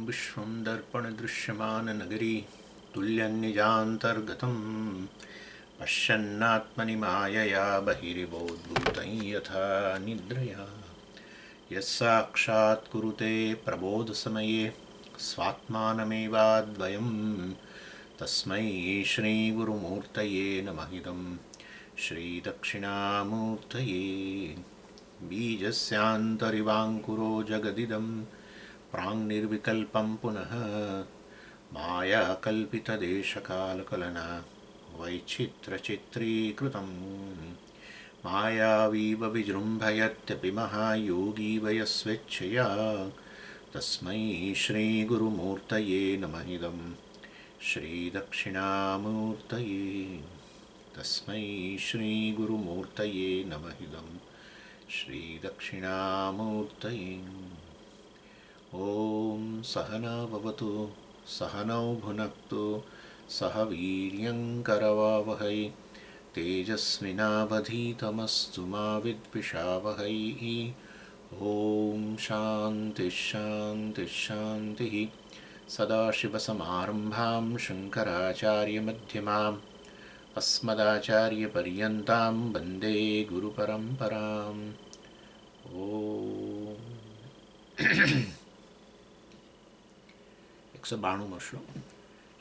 विश्वं दर्पणदृश्यमाननगरी तुल्यन्निजान्तर्गतं पश्यन्नात्मनि मायया बहिरिवोद्भूतं यथा निद्रया यस्साक्षात् कुरुते प्रबोधसमये स्वात्मानमेवाद्वयं तस्मै श्रीगुरुमूर्तये नमः इदं श्रीदक्षिणामूर्तये बीजस्यान्तरिवाङ्कुरो जगदिदं प्राङ्निर्विकल्पं पुनः मायाकल्पितदेशकालकलना वैचित्रचित्रीकृतं मायावीव विजृम्भयत्यपि महायोगी वयस्वेच्छया तस्मै श्रीगुरुमूर्तये नमः इदं श्रीदक्षिणामूर्तये तस्मै श्रीगुरुमूर्तये नमः इदं श्रीदक्षिणामूर्तये। ॐ सहना भवतु सहनौ भुनक्तु सह वीर्यङ्करवावहै तेजस्विनावधीतमस्तु मा विद्विषावहै। ॐ शान्तिः शान्तिः शान्तिः। सदाशिवसमारम्भां शङ्कराचार्यमध्यमाम् अस्मदाचार्यपर्यन्तां वन्दे गुरुपरम्पराम्। ॐ 192 श्लोक।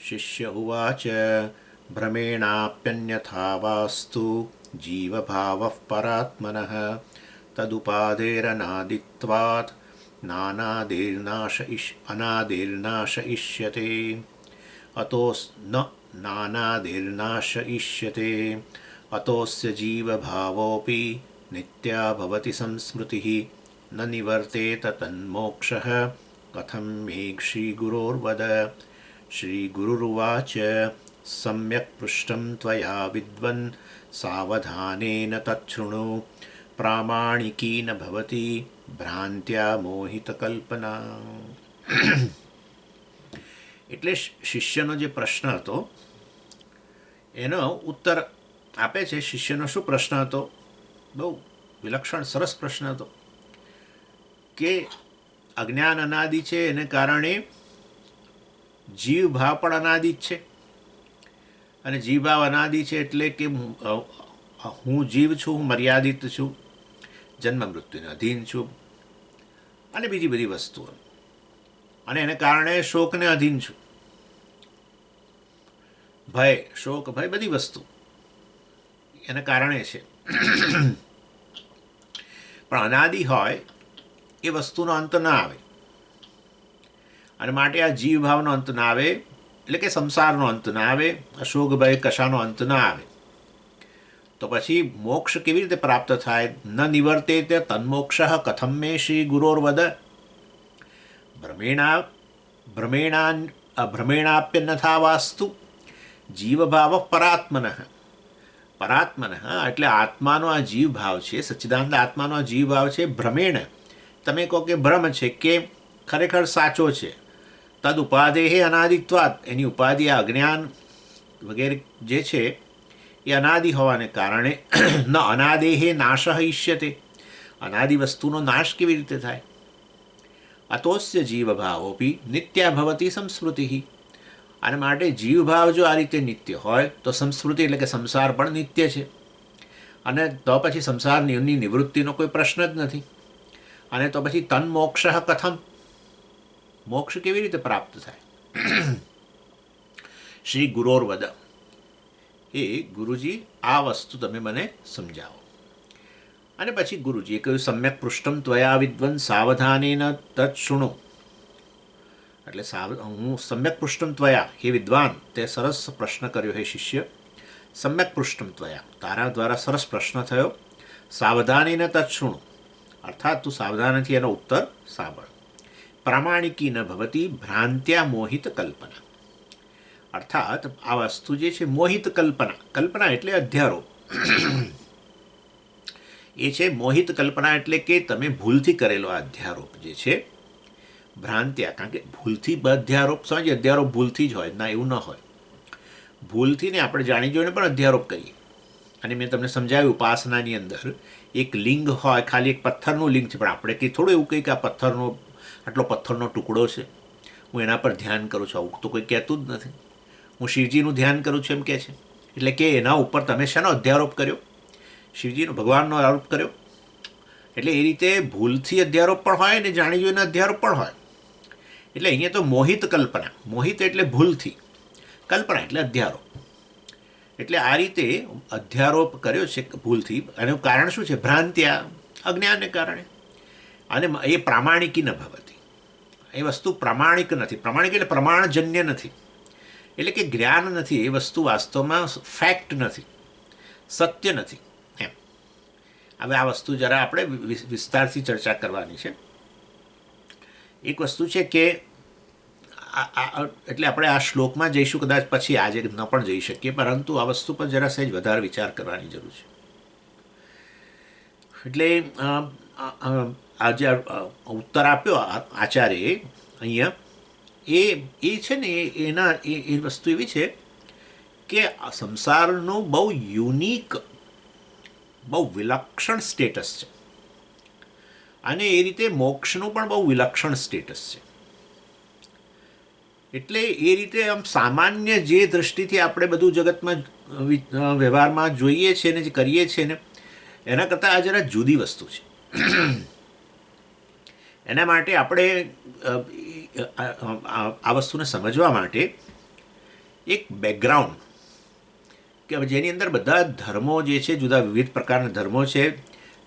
शिष्य उवाच भ्रमेणाप्यन्यथा वास्तु जीवभावः परात्मनः तदुपादेरनादित्वात् अनादिर्नाशयिष्यते नानादिर्नाशयिष्यते अतोऽस्य जीवभावोऽपि नित्या भवति संस्मृतिः न निवर्तेत तन्मोक्षः कथं मे श्रीगुरोर्वद। श्रीगुरुरुवाच सम्यक् पृष्टं त्वया विद्वन् सावधानेन तच्छृणु प्रामाणिकी न भवति भ्रान्त्या मोहितकल्पना। એટલે શિષ્યનો જે પ્રશ્ન હતો એનો ઉત્તર આપે છે. શિષ્યનો શું પ્રશ્ન હતો? બહુ વિલક્ષણ સરસ પ્રશ્ન હતો કે અજ્ઞાન અનાદિ છે, એને કારણે જીવ ભાવ પણ અનાદિ છે, અને જીવ ભાવ અનાદિ છે એટલે કે હું જીવ છું, હું મર્યાદિત છું, જન્મ મૃત્યુને અધીન છું, અને બીજી બધી વસ્તુઓ, અને એને કારણે શોકને અધીન છું, ભય શોક ભય બધી વસ્તુ એને કારણે છે. પણ અનાદિ હોય એ વસ્તુનો અંત ના આવે, અને માટે આ જીવ ભાવનો અંત ના આવે એટલે કે સંસારનો અંત ના આવે, અશોક ભય કશાનો અંત ના આવે, તો પછી મોક્ષ કેવી રીતે પ્રાપ્ત થાય? ન નિવર્તે તે તન્મોક્ષ કથમ મે શ્રી ગુરોર્વદ. ભ્રમેણાપ્યન્યથા વાસ્તુ જીવભાવ પરાત્મનઃ. પરાત્મનઃ એટલે આત્માનો આ જીવ ભાવ છે, સચ્ચિદાનંદ આત્માનો આ જીવ ભાવ છે. ભ્રમેણ તમે કહો કે ભ્રમ છે કે ખરેખર સાચો છે. તદ ઉપાદેહે અનાદિત્વાદ એની ઉપાધિ આ અજ્ઞાન વગેરે જે છે એ અનાદિ હોવાને કારણે ન અનાદેહે નાશ ઈષ્યતે, અનાદિ વસ્તુનો નાશ કેવી રીતે થાય? અતોસ્ય જીવભાવોપી નિત્યા ભવતી સંસ્મૃતિ. અને માટે જીવભાવ જો આ રીતે નિત્ય હોય તો સંસ્મૃતિ એટલે કે સંસાર પણ નિત્ય છે, અને તો પછી સંસારની નિવૃત્તિનો કોઈ પ્રશ્ન જ નથી. અને તો પછી તન્મોક્ષ કથમ, મોક્ષ કેવી રીતે પ્રાપ્ત થાય? શ્રી ગુરોર્વદ, એ ગુરુજી આ વસ્તુ તમે મને સમજાવો. અને પછી ગુરુજીએ કહ્યું સમ્યક પૃષ્ઠમ ત્વયા વિદ્વન સાવધાનેન તત્શુણુ. એટલે હું સમ્યક પૃષ્ઠમ ત્વયા, હે વિદ્વાન, તે સરસ પ્રશ્ન કર્યો હે શિષ્ય. સમ્યક પૃષ્ઠમ ત્વયા, તારા દ્વારા સરસ પ્રશ્ન થયો. સાવધાનેન તત્શુણુ અર્થાત તું સાવધાનથી એનો ઉત્તર સાંભળ. પ્રામાણિકી ન ભવતી ભ્રાંત્યા મોહિત કલ્પના. અર્થાત આ વસ્તુ જે છે મોહિત કલ્પના, કલ્પના એટલે અધ્યારોપ, એ છે મોહિત કલ્પના એટલે કે તમે ભૂલથી કરેલો આ અધ્યારોપ જે છે. ભ્રાંત્યા, કારણ કે ભૂલથી અધ્યારોપ સમજ, અધ્યારોપ ભૂલથી જ હોય ના, એવું ન હોય. ભૂલથી ને આપણે જાણી જોઈને પણ અધ્યારોપ કરીએ. અને મેં તમને સમજાવ્યું ઉપાસનાની અંદર એક લિંગ હોય, ખાલી એક પથ્થરનું લિંગ છે, પણ આપણે કંઈ થોડું એવું કંઈ કે આ પથ્થરનો આટલો પથ્થરનો ટુકડો છે, હું એના પર ધ્યાન કરું છું, આવું તો કોઈ કહેતું જ નથી. હું શિવજીનું ધ્યાન કરું છું એમ કહે છે. એટલે કે એના ઉપર તમે શાનો અધ્યારોપ કર્યો? શિવજીનો, ભગવાનનો આરોપ કર્યો. એટલે એ રીતે ભૂલથી અધ્યારોપ પણ હોય ને જાણી જોઈને અધ્યારોપ પણ હોય. એટલે અહીંયા તો મોહિત કલ્પના, મોહિત એટલે ભૂલથી, કલ્પના એટલે અધ્યારોપ. એટલે આ રીતે અધ્યારોપ કર્યો છે ભૂલથી. એનું કારણ શું છે? ભ્રાંત્યા, અજ્ઞાનને કારણે. અને એ પ્રામાણિકી ન ભવતી, એ વસ્તુ પ્રામાણિક નથી. પ્રામાણિક એટલે પ્રમાણજન્ય નથી, એટલે કે જ્ઞાન નથી, એ વસ્તુ વાસ્તવમાં ફેક્ટ નથી, સત્ય નથી એમ. હવે આ વસ્તુ જરા આપણે વિસ્તારથી ચર્ચા કરવાની છે. એક વસ્તુ છે કે એટલે આપણે આ શ્લોકમાં જઈશું, કદાચ પછી આજે ન પણ જઈ શકીએ, પરંતુ આ વસ્તુ પર જરા સહેજ વધારે વિચાર કરવાની જરૂર છે. એટલે આ જે ઉત્તર આપ્યો આચાર્યએ અહીંયા, એ છે ને એ વસ્તુ એવી છે કે સંસારનું બહુ યુનિક, બહુ વિલક્ષણ સ્ટેટસ છે, અને એ રીતે મોક્ષનું પણ બહુ વિલક્ષણ સ્ટેટસ છે. એટલે એ રીતે આમ સામાન્ય જે દૃષ્ટિથી આપણે બધું જગતમાં વ્યવહારમાં જોઈએ છીએ ને જે કરીએ છીએ ને એના કરતાં આ જરા જુદી વસ્તુ છે. એના માટે આપણે આ વસ્તુને સમજવા માટે એક બેકગ્રાઉન્ડ, કે જેની અંદર બધા ધર્મો જે છે, જુદા વિવિધ પ્રકારના ધર્મો છે,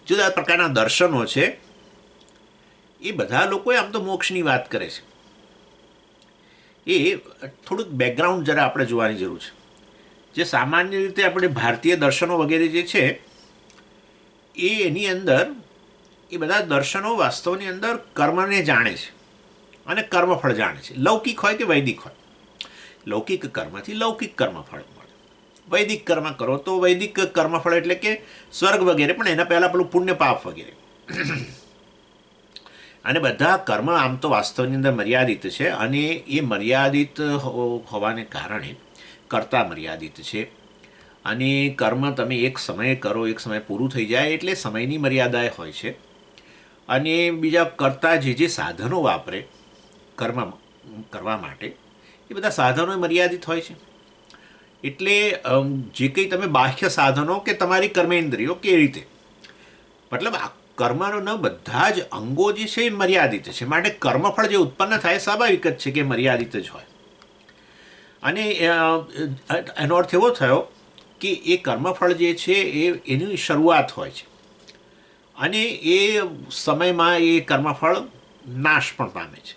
જુદા પ્રકારના દર્શનો છે, એ બધા લોકોએ આમ તો મોક્ષની વાત કરે છે. એ થોડુંક બેકગ્રાઉન્ડ જરા આપણે જોવાની જરૂર છે. જે સામાન્ય રીતે આપણે ભારતીય દર્શનો વગેરે જે છે એની અંદર એ બધા દર્શનો વાસ્તવની અંદર કર્મને જાણે છે અને કર્મફળ જાણે છે. લૌકિક હોય કે વૈદિક હોય. લૌકિક કર્મથી લૌકિક કર્મફળ મળે. વૈદિક કર્મ કરો તો વૈદિક કર્મફળ એટલે કે સ્વર્ગ વગેરે, પણ એના પહેલાં પેલું પુણ્ય પાપ વગેરે. અને બધા કર્મ આમ તો વાસ્તવની અંદર મર્યાદિત છે, અને એ મર્યાદિત હોવાને કારણે કર્તા મર્યાદિત છે. અને કર્મ તમે એક સમયે કરો, એક સમય પૂરું થઈ જાય એટલે સમયની મર્યાદાએ હોય છે. અને બીજા કરતા જે સાધનો વાપરે કર્મ કરવા માટે, એ બધા સાધનો મર્યાદિત હોય છે. એટલે જે કંઈ તમે બાહ્ય સાધનો કે તમારી કર્મેન્દ્રિયો કે રીતે, મતલબ આ કર્મના બધા જ અંગો જે છે એ મર્યાદિત છે. માટે કર્મફળ જે ઉત્પન્ન થાય સ્વાભાવિક જ છે કે મર્યાદિત જ હોય. અને એનો અર્થ એવો થયો કે એ કર્મફળ જે છે એની શરૂઆત હોય છે, અને એ સમયમાં એ કર્મફળ નાશ પણ પામે છે.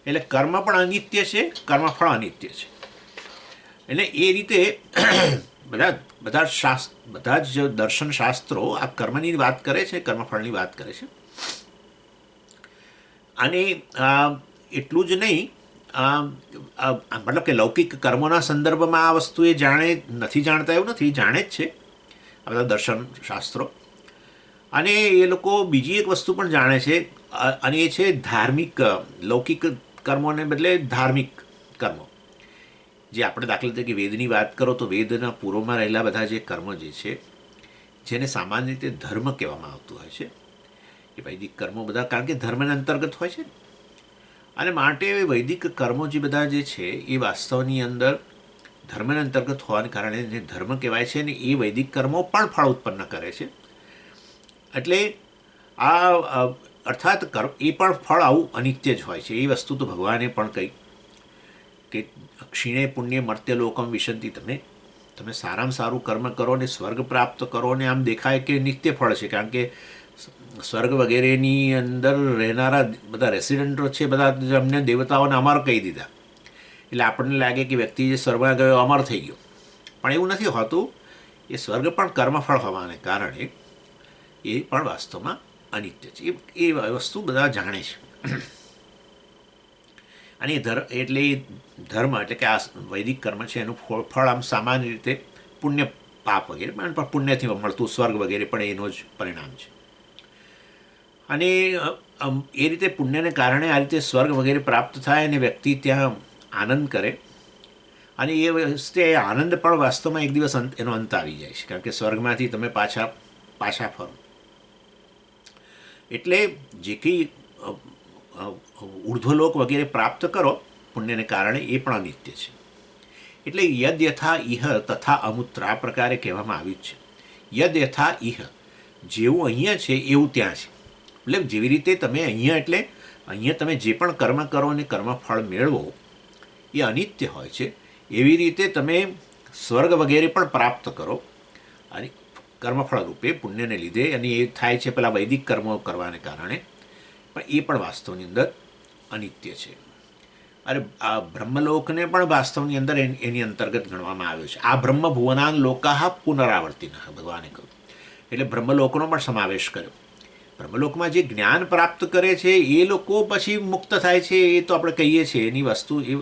એટલે કર્મ પણ અનિત્ય છે, કર્મફળ અનિત્ય છે. એટલે એ રીતે બધા જ દર્શન શાસ્ત્રો આ કર્મની વાત કરે છે, કર્મફળની વાત કરે છે. અને એટલું જ નહીં, મતલબ કે લૌકિક કર્મોના સંદર્ભમાં આ વસ્તુ એ નથી જાણતા એવું નથી, જાણે જ છે આ બધા દર્શન શાસ્ત્રો. અને એ લોકો બીજી એક વસ્તુ પણ જાણે છે, અને એ છે ધાર્મિક, લૌકિક કર્મોને બદલે ધાર્મિક કર્મો. જે આપણે દાખલા તરીકે વેદની વાત કરો તો વેદના પૂર્વમાં રહેલા બધા જે કર્મ જે છે, જેને સામાન્ય રીતે ધર્મ કહેવામાં આવતું હોય છે, એ વૈદિક કર્મો બધા, કારણ કે ધર્મના અંતર્ગત હોય છે. અને માટે વૈદિક કર્મો જે બધા જે છે એ વાસ્તવની અંદર ધર્મના અંતર્ગત હોવાને કારણે જે ધર્મ કહેવાય છે ને એ વૈદિક કર્મો પણ ફળ ઉત્પન્ન કરે છે. એટલે આ અર્થાત એ પણ ફળ આવું અનિત્ય જ હોય છે. એ વસ્તુ તો ભગવાને પણ કહી કે ક્ષીણે પુણ્ય મર્ત્ય લોકમ વિશંતિ. તમે સારામાં સારું કર્મ કરો ને સ્વર્ગ પ્રાપ્ત કરો ને આમ દેખાય કે નિત્ય ફળ છે, કારણ કે સ્વર્ગ વગેરેની અંદર રહેનારા બધા રેસિડન્ટો છે, બધા અમને દેવતાઓને અમર કહી દીધા. એટલે આપણને લાગે કે વ્યક્તિ જે સ્વર્ગમાં ગયો અમર થઈ ગયો, પણ એવું નથી હોતું. એ સ્વર્ગ પણ કર્મફળ હોવાને કારણે એ પણ વાસ્તવમાં અનિત્ય છે. એ વસ્તુ બધા જાણે છે. અને એટલે ધર્મ એટલે કે આ વૈદિક કર્મ છે એનું ફળ આમ સામાન્ય રીતે પુણ્ય પાપ વગેરે, પણ પુણ્યથી મળતું સ્વર્ગ વગેરે પણ એનું જ પરિણામ છે. અને એ રીતે પુણ્યને કારણે આ રીતે સ્વર્ગ વગેરે પ્રાપ્ત થાય અને વ્યક્તિ ત્યાં આનંદ કરે. અને એ વસ્તે આનંદ પણ વાસ્તવમાં એક દિવસ એનો અંત આવી જાય છે, કારણ કે સ્વર્ગમાંથી તમે પાછા ફરો. એટલે જે કંઈ ઉર્ધ્વલોક વગેરે પ્રાપ્ત કરો પુણ્યને કારણે એ પણ અનિત્ય છે. એટલે યદ યથા ઇહ તથા અમૂત્ર આ પ્રકારે કહેવામાં આવ્યું છે. યદ યથા ઇહ, જેવું અહીંયા છે એવું ત્યાં છે. એટલે જેવી રીતે તમે અહીંયા, એટલે અહીંયા તમે જે પણ કર્મ કરો અને કર્મફળ મેળવો એ અનિત્ય હોય છે, એવી રીતે તમે સ્વર્ગ વગેરે પણ પ્રાપ્ત કરો અને કર્મફળ રૂપે પુણ્યને લીધે, અને એ થાય છે પેલા વૈદિક કર્મો કરવાને કારણે, પણ એ પણ વાસ્તવની અંદર અનિત્ય છે. અરે આ બ્રહ્મલોકને પણ વાસ્તવની અંદર એની અંતર્ગત ગણવામાં આવ્યો છે. આ બ્રહ્મ ભુવનાન લોકાહ પુનરાવર્તિન, ભગવાને કહ્યું. એટલે બ્રહ્મલોકનો પણ સમાવેશ કર્યો. બ્રહ્મલોકમાં જે જ્ઞાન પ્રાપ્ત કરે છે એ લોકો પછી મુક્ત થાય છે, એ તો આપણે કહીએ છીએ, એની વસ્તુ એ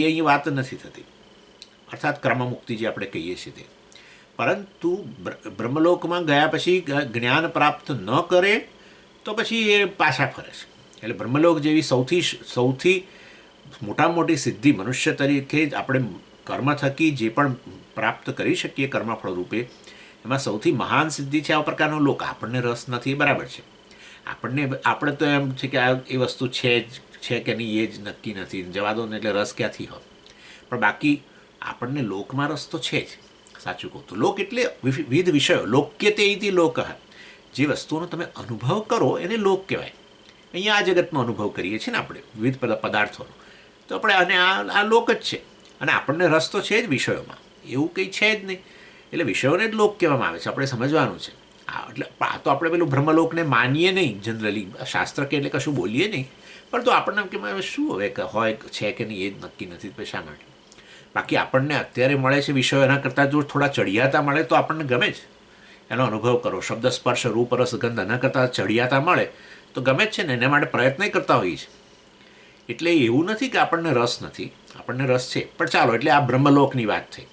અહીં વાત નથી થતી, અર્થાત ક્રમમુક્તિ જે આપણે કહીએ છીએ તે. પરંતુ બ્રહ્મલોકમાં ગયા પછી જ્ઞાન પ્રાપ્ત ન કરે તો પછી એ પાછા ફરે છે. એટલે બ્રહ્મલોક જેવી સૌથી મોટામાં મોટી સિદ્ધિ મનુષ્ય તરીકે જ આપણે કર્મ થકી જે પણ પ્રાપ્ત કરી શકીએ કર્મફળ રૂપે, એમાં સૌથી મહાન સિદ્ધિ છે આ પ્રકારનો લોક. આપણને રસ નથી એ બરાબર છે, આપણે તો એમ છે કે આ એ વસ્તુ છે કે નહીં એ જ નક્કી નથી, જવા દો ને, એટલે રસ ક્યાંથી હોય. પણ બાકી આપણને લોકમાં રસ તો છે જ. સાચું કહું તો લોક એટલે વિવિધ વિષયો, લોક્ય તે ઇતિ લોક, જે વસ્તુઓનો તમે અનુભવ કરો એને લોક કહેવાય. અહીંયા આ જગતનો અનુભવ કરીએ છીએ ને આપણે વિવિધ પદાર્થોનો, તો આપણે અને આ લોક જ છે. અને આપણને રસ તો છે જ વિષયોમાં, એવું કંઈ છે જ નહીં. એટલે વિષયોને જ લોક કહેવામાં આવે છે, આપણે સમજવાનું છે. એટલે આ તો આપણે પેલું બ્રહ્મલોકને માનીએ નહીં, જનરલી શાસ્ત્ર કે એટલે કશું બોલીએ નહીં, પરંતુ આપણને કે શું હવે હોય છે કે નહીં એ જ નક્કી નથી, પછી શા માટે. બાકી આપણને અત્યારે મળે છે વિષયો, એના કરતાં જો થોડા ચડિયાતા મળે તો આપણને ગમે જ, એનો અનુભવ કરો. શબ્દ સ્પર્શ રૂપ રસ ગંધ એના કરતાં ચડિયાતા મળે તો ગમે જ છે ને, એના માટે પ્રયત્ન કરતા હોઈએ છીએ. એટલે એવું નથી કે આપણને રસ નથી, આપણને રસ છે. પણ ચાલો, એટલે આ બ્રહ્મલોકની વાત થઈ,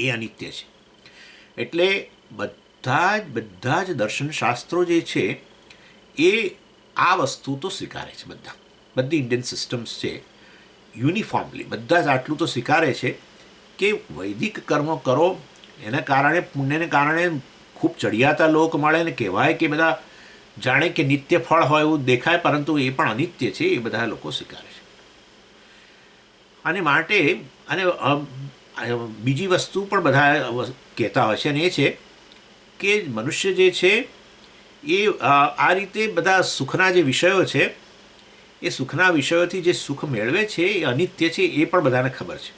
એ અનિત્ય છે. એટલે બધા જ દર્શનશાસ્ત્રો જે છે એ આ વસ્તુ તો સ્વીકારે છે. બધી ઇન્ડિયન સિસ્ટમ્સ છે યુનિફોર્મલી બધા જ આટલું તો સ્વીકારે છે કે વૈદિક કર્મો કરો એના કારણે, પુણ્યને કારણે ખૂબ ચડિયાતા લોક મળે ને કહેવાય કે બધા જાણે કે નિત્ય ફળ હોય એવું દેખાય, પરંતુ એ પણ અનિત્ય છે, એ બધા લોકો સ્વીકારે છે. અને માટે અને બીજી વસ્તુ પણ બધા કહેતા હોય છે, અને એ છે કે મનુષ્ય જે છે એ આ રીતે બધા સુખના જે વિષયો છે એ સુખના વિષયોથી જે સુખ મેળવે છે એ અનિત્ય છે, એ પણ બધાને ખબર છે.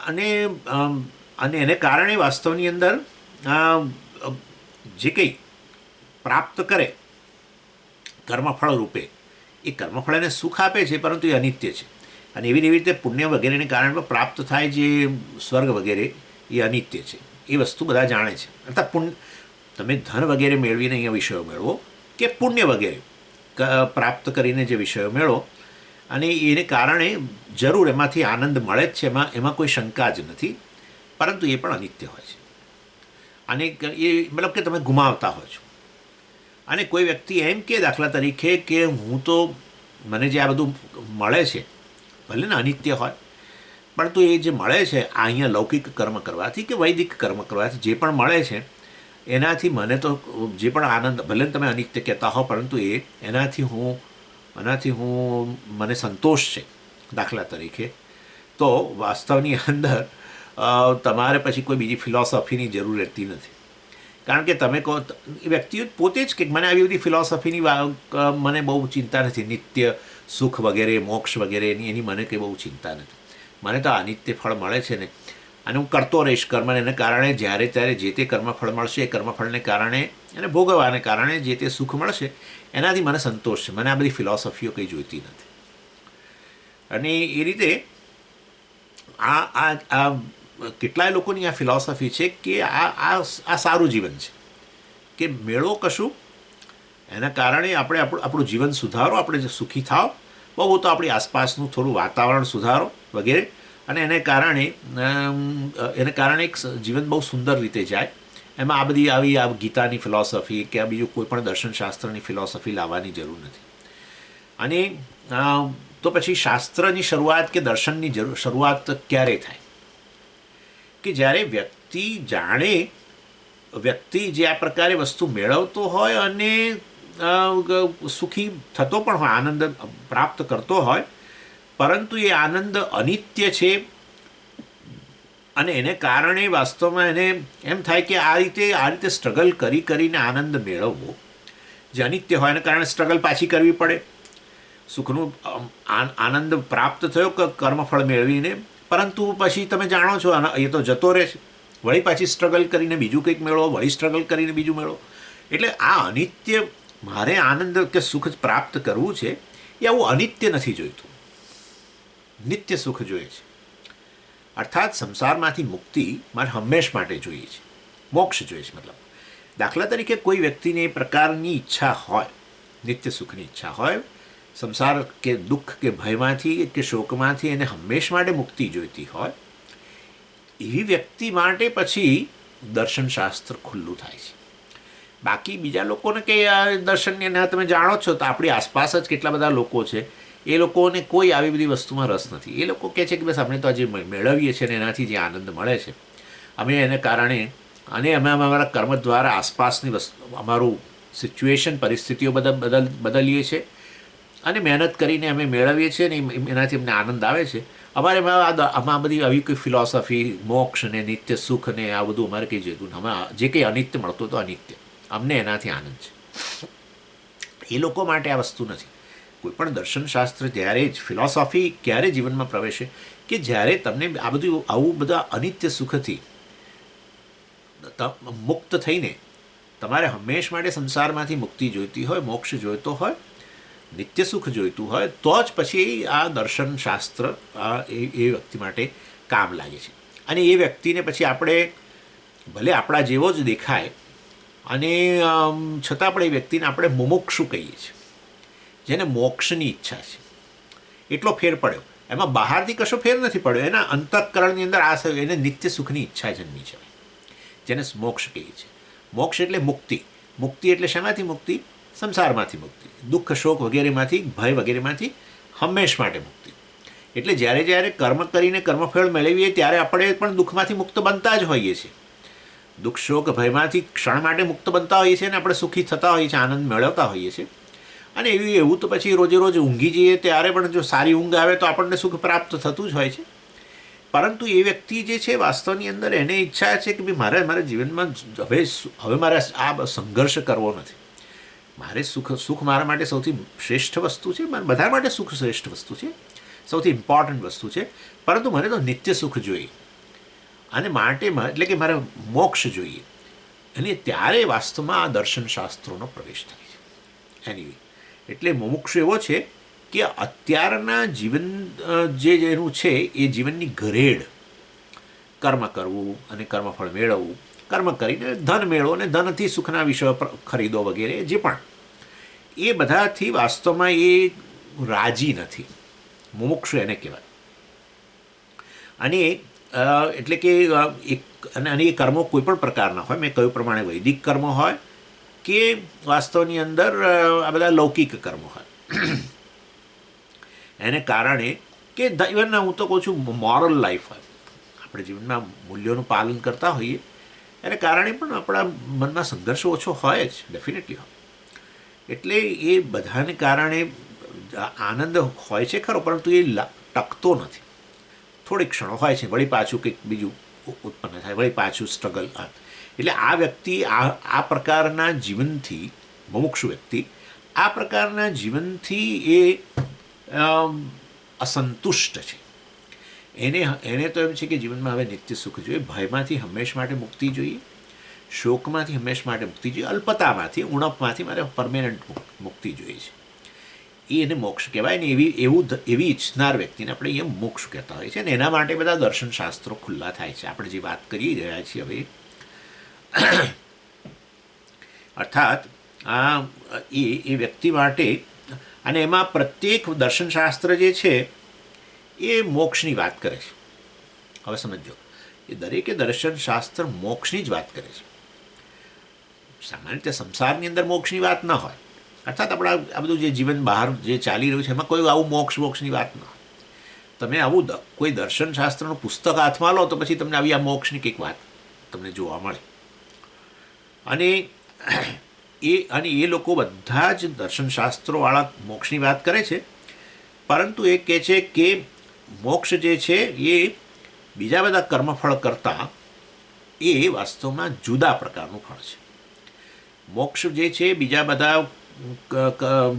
અને એને કારણે વાસ્તવની અંદર જે કંઈ પ્રાપ્ત કરે કર્મફળ રૂપે, એ કર્મફળ એને સુખ આપે છે, પરંતુ એ અનિત્ય છે. અને એવી રીતે પુણ્ય વગેરેને કારણે પ્રાપ્ત થાય જે સ્વર્ગ વગેરે એ અનિત્ય છે. એ વસ્તુ બધા જાણે છે. અર્થાત તમે ધન વગેરે મેળવીને અહીંયા વિષયો મેળવો કે પુણ્ય વગેરે પ્રાપ્ત કરીને જે વિષયો મેળવો, અને એને કારણે જરૂર એમાંથી આનંદ મળે જ છે, એમાં કોઈ શંકા જ નથી, પરંતુ એ પણ અનિત્ય હોય છે. અને એ મતલબ કે તમે ગુમાવતા હોય છો. અને કોઈ વ્યક્તિ એમ કે દાખલા તરીકે કે મને જે આ બધું મળે છે ભલે ને અનિત્ય હોય, પરંતુ એ જે મળે છે આ અહીંયા લૌકિક કર્મ કરવાથી કે વૈદિક કર્મ કરવાથી જે પણ મળે છે એનાથી મને તો જે પણ આનંદ, ભલે તમે અનિત્ય કહેતા હો, પરંતુ એનાથી હું મને સંતોષ છે દાખલા તરીકે. તો વાસ્તવની અંદર તમારે પછી કોઈ બીજી ફિલોસોફીની જરૂર રહેતી નથી. કારણ કે તમે કહો, વ્યક્તિઓ પોતે જ કે મને આવી બધી ફિલોસોફીની મને બહુ ચિંતા નથી, નિત્ય સુખ વગેરે મોક્ષ વગેરેની એની મને કંઈ બહુ ચિંતા નથી. મને તો અનિત્ય ફળ મળે છે ને, અને હું કરતો રહીશ કર્મ, એને કારણે જ્યારે ત્યારે જે તે કર્મફળ મળશે એ કર્મફળને કારણે એને ભોગવવાને કારણે જે તે સુખ મળશે એનાથી મને સંતોષ છે. મને આ બધી ફિલોસોફીઓ કંઈ જોઈતી નથી. અને એ રીતે આ કેટલાય લોકોની આ ફિલોસોફી છે કે આ સારું જીવન છે, કે મેળવો કશું, એના કારણે આપણે આપણું જીવન સુધારો, આપણે જે સુખી થાવ, બહુ તો આપણી આસપાસનું થોડું વાતાવરણ સુધારો વગેરે, અને એને કારણે એક જીવન બહુ સુંદર રીતે જાય. એમાં આ બધી આવી ગીતાની ફિલોસોફી કે આ બીજું કોઈ પણ દર્શનશાસ્ત્રની ફિલોસોફી લાવવાની જરૂર નથી. અને તો પછી શાસ્ત્રની શરૂઆત કે દર્શનની શરૂઆત ક્યારે થાય? કે જ્યારે વ્યક્તિ જે આ પ્રકારે વસ્તુ મેળવતો હોય અને સુખી થતો પણ હોય, આનંદ પ્રાપ્ત કરતો હોય, પરંતુ એ આનંદ અનિત્ય છે અને એને કારણે વાસ્તવમાં એને એમ થાય કે આ રીતે સ્ટ્રગલ કરીને આનંદ મેળવવો જે અનિત્ય હોય એને કારણે સ્ટ્રગલ પાછી કરવી પડે. સુખનું આનંદ પ્રાપ્ત થયો કર્મફળ મેળવીને, પરંતુ પછી તમે જાણો છો એ તો જતો રહે છે, વળી પાછી સ્ટ્રગલ કરીને બીજું કંઈક મેળવો, વળી સ્ટ્રગલ કરીને બીજું મેળવો. એટલે આ અનિત્ય, મારે આનંદ કે સુખ પ્રાપ્ત કરવું છે એ આવું અનિત્ય નથી જોઈતું, નિત્ય સુખ જોઈએ છે. અર્થાત સંસારમાંથી મુક્તિ મારે હંમેશ માટે જોઈએ છે, મોક્ષ જોઈએ છે. મતલબ દાખલા તરીકે કોઈ વ્યક્તિને એ પ્રકારની ઈચ્છા હોય, નિત્ય સુખની ઈચ્છા હોય, સંસાર કે દુઃખ કે ભયમાંથી કે શોકમાંથી એને હંમેશ માટે મુક્તિ જોઈતી હોય, એવી વ્યક્તિ માટે પછી દર્શનશાસ્ત્ર ખુલ્લું થાય છે. બાકી બીજા લોકોને કંઈ દર્શનની ના તમે જાણો છો તો આપણી આસપાસ જ કેટલા બધા લોકો છે, એ લોકોને કોઈ આવી બધી વસ્તુમાં રસ નથી. એ લોકો કહે છે કે બસ અમે તો આજે મેળવીએ છીએ ને એનાથી જે આનંદ મળે છે અમે એને કારણે, અને અમે અમારા કર્મ દ્વારા આસપાસની વસ્તુ, અમારું સિચ્યુએશન, પરિસ્થિતિઓ બદલીએ છીએ અને મહેનત કરીને અમે મેળવીએ છીએ ને એનાથી અમને આનંદ આવે છે. અમારે આમાં બધી આવી કોઈ ફિલોસોફી, મોક્ષ ને નિત્ય સુખ ને આ બધું અમારે કંઈ જોઈતું, અમે જે કંઈ અનિત્ય મળતું તો અનિત્ય, અમને એનાથી આનંદ છે. એ લોકો માટે આ વસ્તુ નથી. કોઈ પણ દર્શનશાસ્ત્ર ત્યારે જ, ફિલોસોફી ક્યારે જીવનમાં પ્રવેશે કે જ્યારે તમને આ બધું આવું બધા અનિત્ય સુખથી મુક્ત થઈને તમારે હંમેશ માટે સંસારમાંથી મુક્તિ જોઈતી હોય, મોક્ષ જોઈતો હોય, નિત્ય સુખ જોઈતું હોય, તો જ પછી આ દર્શનશાસ્ત્ર એ વ્યક્તિ માટે કામ લાગે છે. અને એ વ્યક્તિને પછી આપણે ભલે આપણા જેવો જ દેખાય અને છતાં પણ એ વ્યક્તિને આપણે મુમુક્ષુ કહીએ છીએ, જેને મોક્ષની ઈચ્છા છે. એટલો ફેર પડ્યો, એમાં બહારથી કશો ફેર નથી પડ્યો, એના અંતઃકરણની અંદર આ એને નિત્ય સુખની ઈચ્છા જન્મી છે, જેને મોક્ષ કહીએ છીએ. મોક્ષ એટલે મુક્તિ. મુક્તિ એટલે શેમાંથી મુક્તિ? સંસારમાંથી મુક્તિ, દુઃખ શોક વગેરેમાંથી, ભય વગેરેમાંથી હંમેશ માટે મુક્તિ. એટલે જ્યારે જ્યારે કર્મ કરીને કર્મફળ મેળવીએ ત્યારે આપણે પણ દુઃખમાંથી મુક્ત બનતા જ હોઈએ છીએ. દુઃખ શોક ભયમાંથી ક્ષણ માટે મુક્ત બનતા હોઈએ છીએ અને આપણે સુખી થતા હોઈએ છીએ, આનંદ મેળવતા હોઈએ છીએ. અને એવું તો પછી રોજે રોજ ઊંઘી જઈએ ત્યારે પણ જો સારી ઊંઘ આવે તો આપણને સુખ પ્રાપ્ત થતું જ હોય છે. પરંતુ એ વ્યક્તિ જે છે વાસ્તવની અંદર એને ઈચ્છા છે કે ભાઈ મારા જીવનમાં હવે મારે આ સંઘર્ષ કરવો નથી. મારે સુખ મારા માટે સૌથી શ્રેષ્ઠ વસ્તુ છે, બધા માટે સુખ શ્રેષ્ઠ વસ્તુ છે, સૌથી ઇમ્પોર્ટન્ટ વસ્તુ છે. પરંતુ મને તો નિત્ય સુખ જોઈએ અને માટે એટલે કે મારે મોક્ષ જોઈએ. અને ત્યારે વાસ્તવમાં આ દર્શનશાસ્ત્રોનો પ્રવેશ થાય છે. એની એટલે મુમુક્ષુ એવો છે કે અત્યારના જીવન જે એનું છે એ જીવનની ઘરેડ, કર્મ કરવું અને કર્મફળ મેળવવું, કર્મ કરીને ધન મેળવો અને ધનથી સુખના વિષયો ખરીદો વગેરે જે પણ, એ બધાથી વાસ્તવમાં એ રાજી નથી. મુમુક્ષુ એને કહેવાય. અને એટલે કે અને એ કર્મો કોઈ પણ પ્રકારના હોય, મેં કહ્યું પ્રમાણે વૈદિક કર્મો હોય કે વાસ્તવની અંદર આ બધા લૌકિક કર્મો હોય. એને કારણે કે ઇવન હું તો કહું છું મોરલ લાઈફ હોય, આપણે જીવનમાં મૂલ્યોનું પાલન કરતા હોઈએ, એને કારણે પણ આપણા મનમાં સંઘર્ષ ઓછો હોય જ, ડેફિનેટલી હોય. એટલે એ બધાને કારણે આનંદ હોય છે ખરો, પરંતુ એ ટકતો નથી. થોડીક ક્ષણો હોય છે, વળી પાછું કંઈક બીજું ઉત્પન્ન થાય, વળી પાછું સ્ટ્રગલ. એટલે આ વ્યક્તિ આ પ્રકારના જીવનથી, મુમુક્ષુ વ્યક્તિ આ પ્રકારના જીવનથી એ અસંતુષ્ટ છે. એને તો એમ છે કે જીવનમાં હવે નિત્ય સુખ જોઈએ, ભયમાંથી હંમેશ માટે મુક્તિ જોઈએ, શોકમાંથી હંમેશ માટે મુક્તિ જોઈએ, અલ્પતામાંથી, ઉણપમાંથી મારે પરમેનન્ટ મુક્તિ જોઈએ છે. એ એને મોક્ષ કહેવાય ને. એવી ઈચ્છનાર વ્યક્તિને આપણે અહીંયા મોક્ષ કહેતા હોઈએ છીએ. અને એના માટે બધા દર્શનશાસ્ત્રો ખુલ્લા થાય છે. આપણે જે વાત કરી રહ્યા છીએ હવે, અર્થાત એ વ્યક્તિ માટે, અને એમાં પ્રત્યેક દર્શનશાસ્ત્ર જે છે એ મોક્ષની વાત કરે છે. હવે સમજો, એ દરેકે દર્શનશાસ્ત્ર મોક્ષની જ વાત કરે છે. સામાન્ય રીતે સંસારની અંદર મોક્ષની વાત ન હોય, અર્થાત આપણા આ બધું જે જીવન બહાર જે ચાલી રહ્યું છે એમાં કોઈ આવું મોક્ષની વાત ન હોય. તમે આવું કોઈ દર્શનશાસ્ત્રનું પુસ્તક હાથમાં લો તો પછી તમને આવી આ મોક્ષની કંઈક વાત તમને જોવા મળે. અને અને એ લોકો બધા જ દર્શનશાસ્ત્રોવાળા મોક્ષની વાત કરે છે, પરંતુ એ કહે છે કે મોક્ષ જે છે એ બીજા બધા કર્મફળ કરતાં એ વાસ્તવમાં જુદા પ્રકારનું ફળ છે. મોક્ષ જે છે બીજા બધા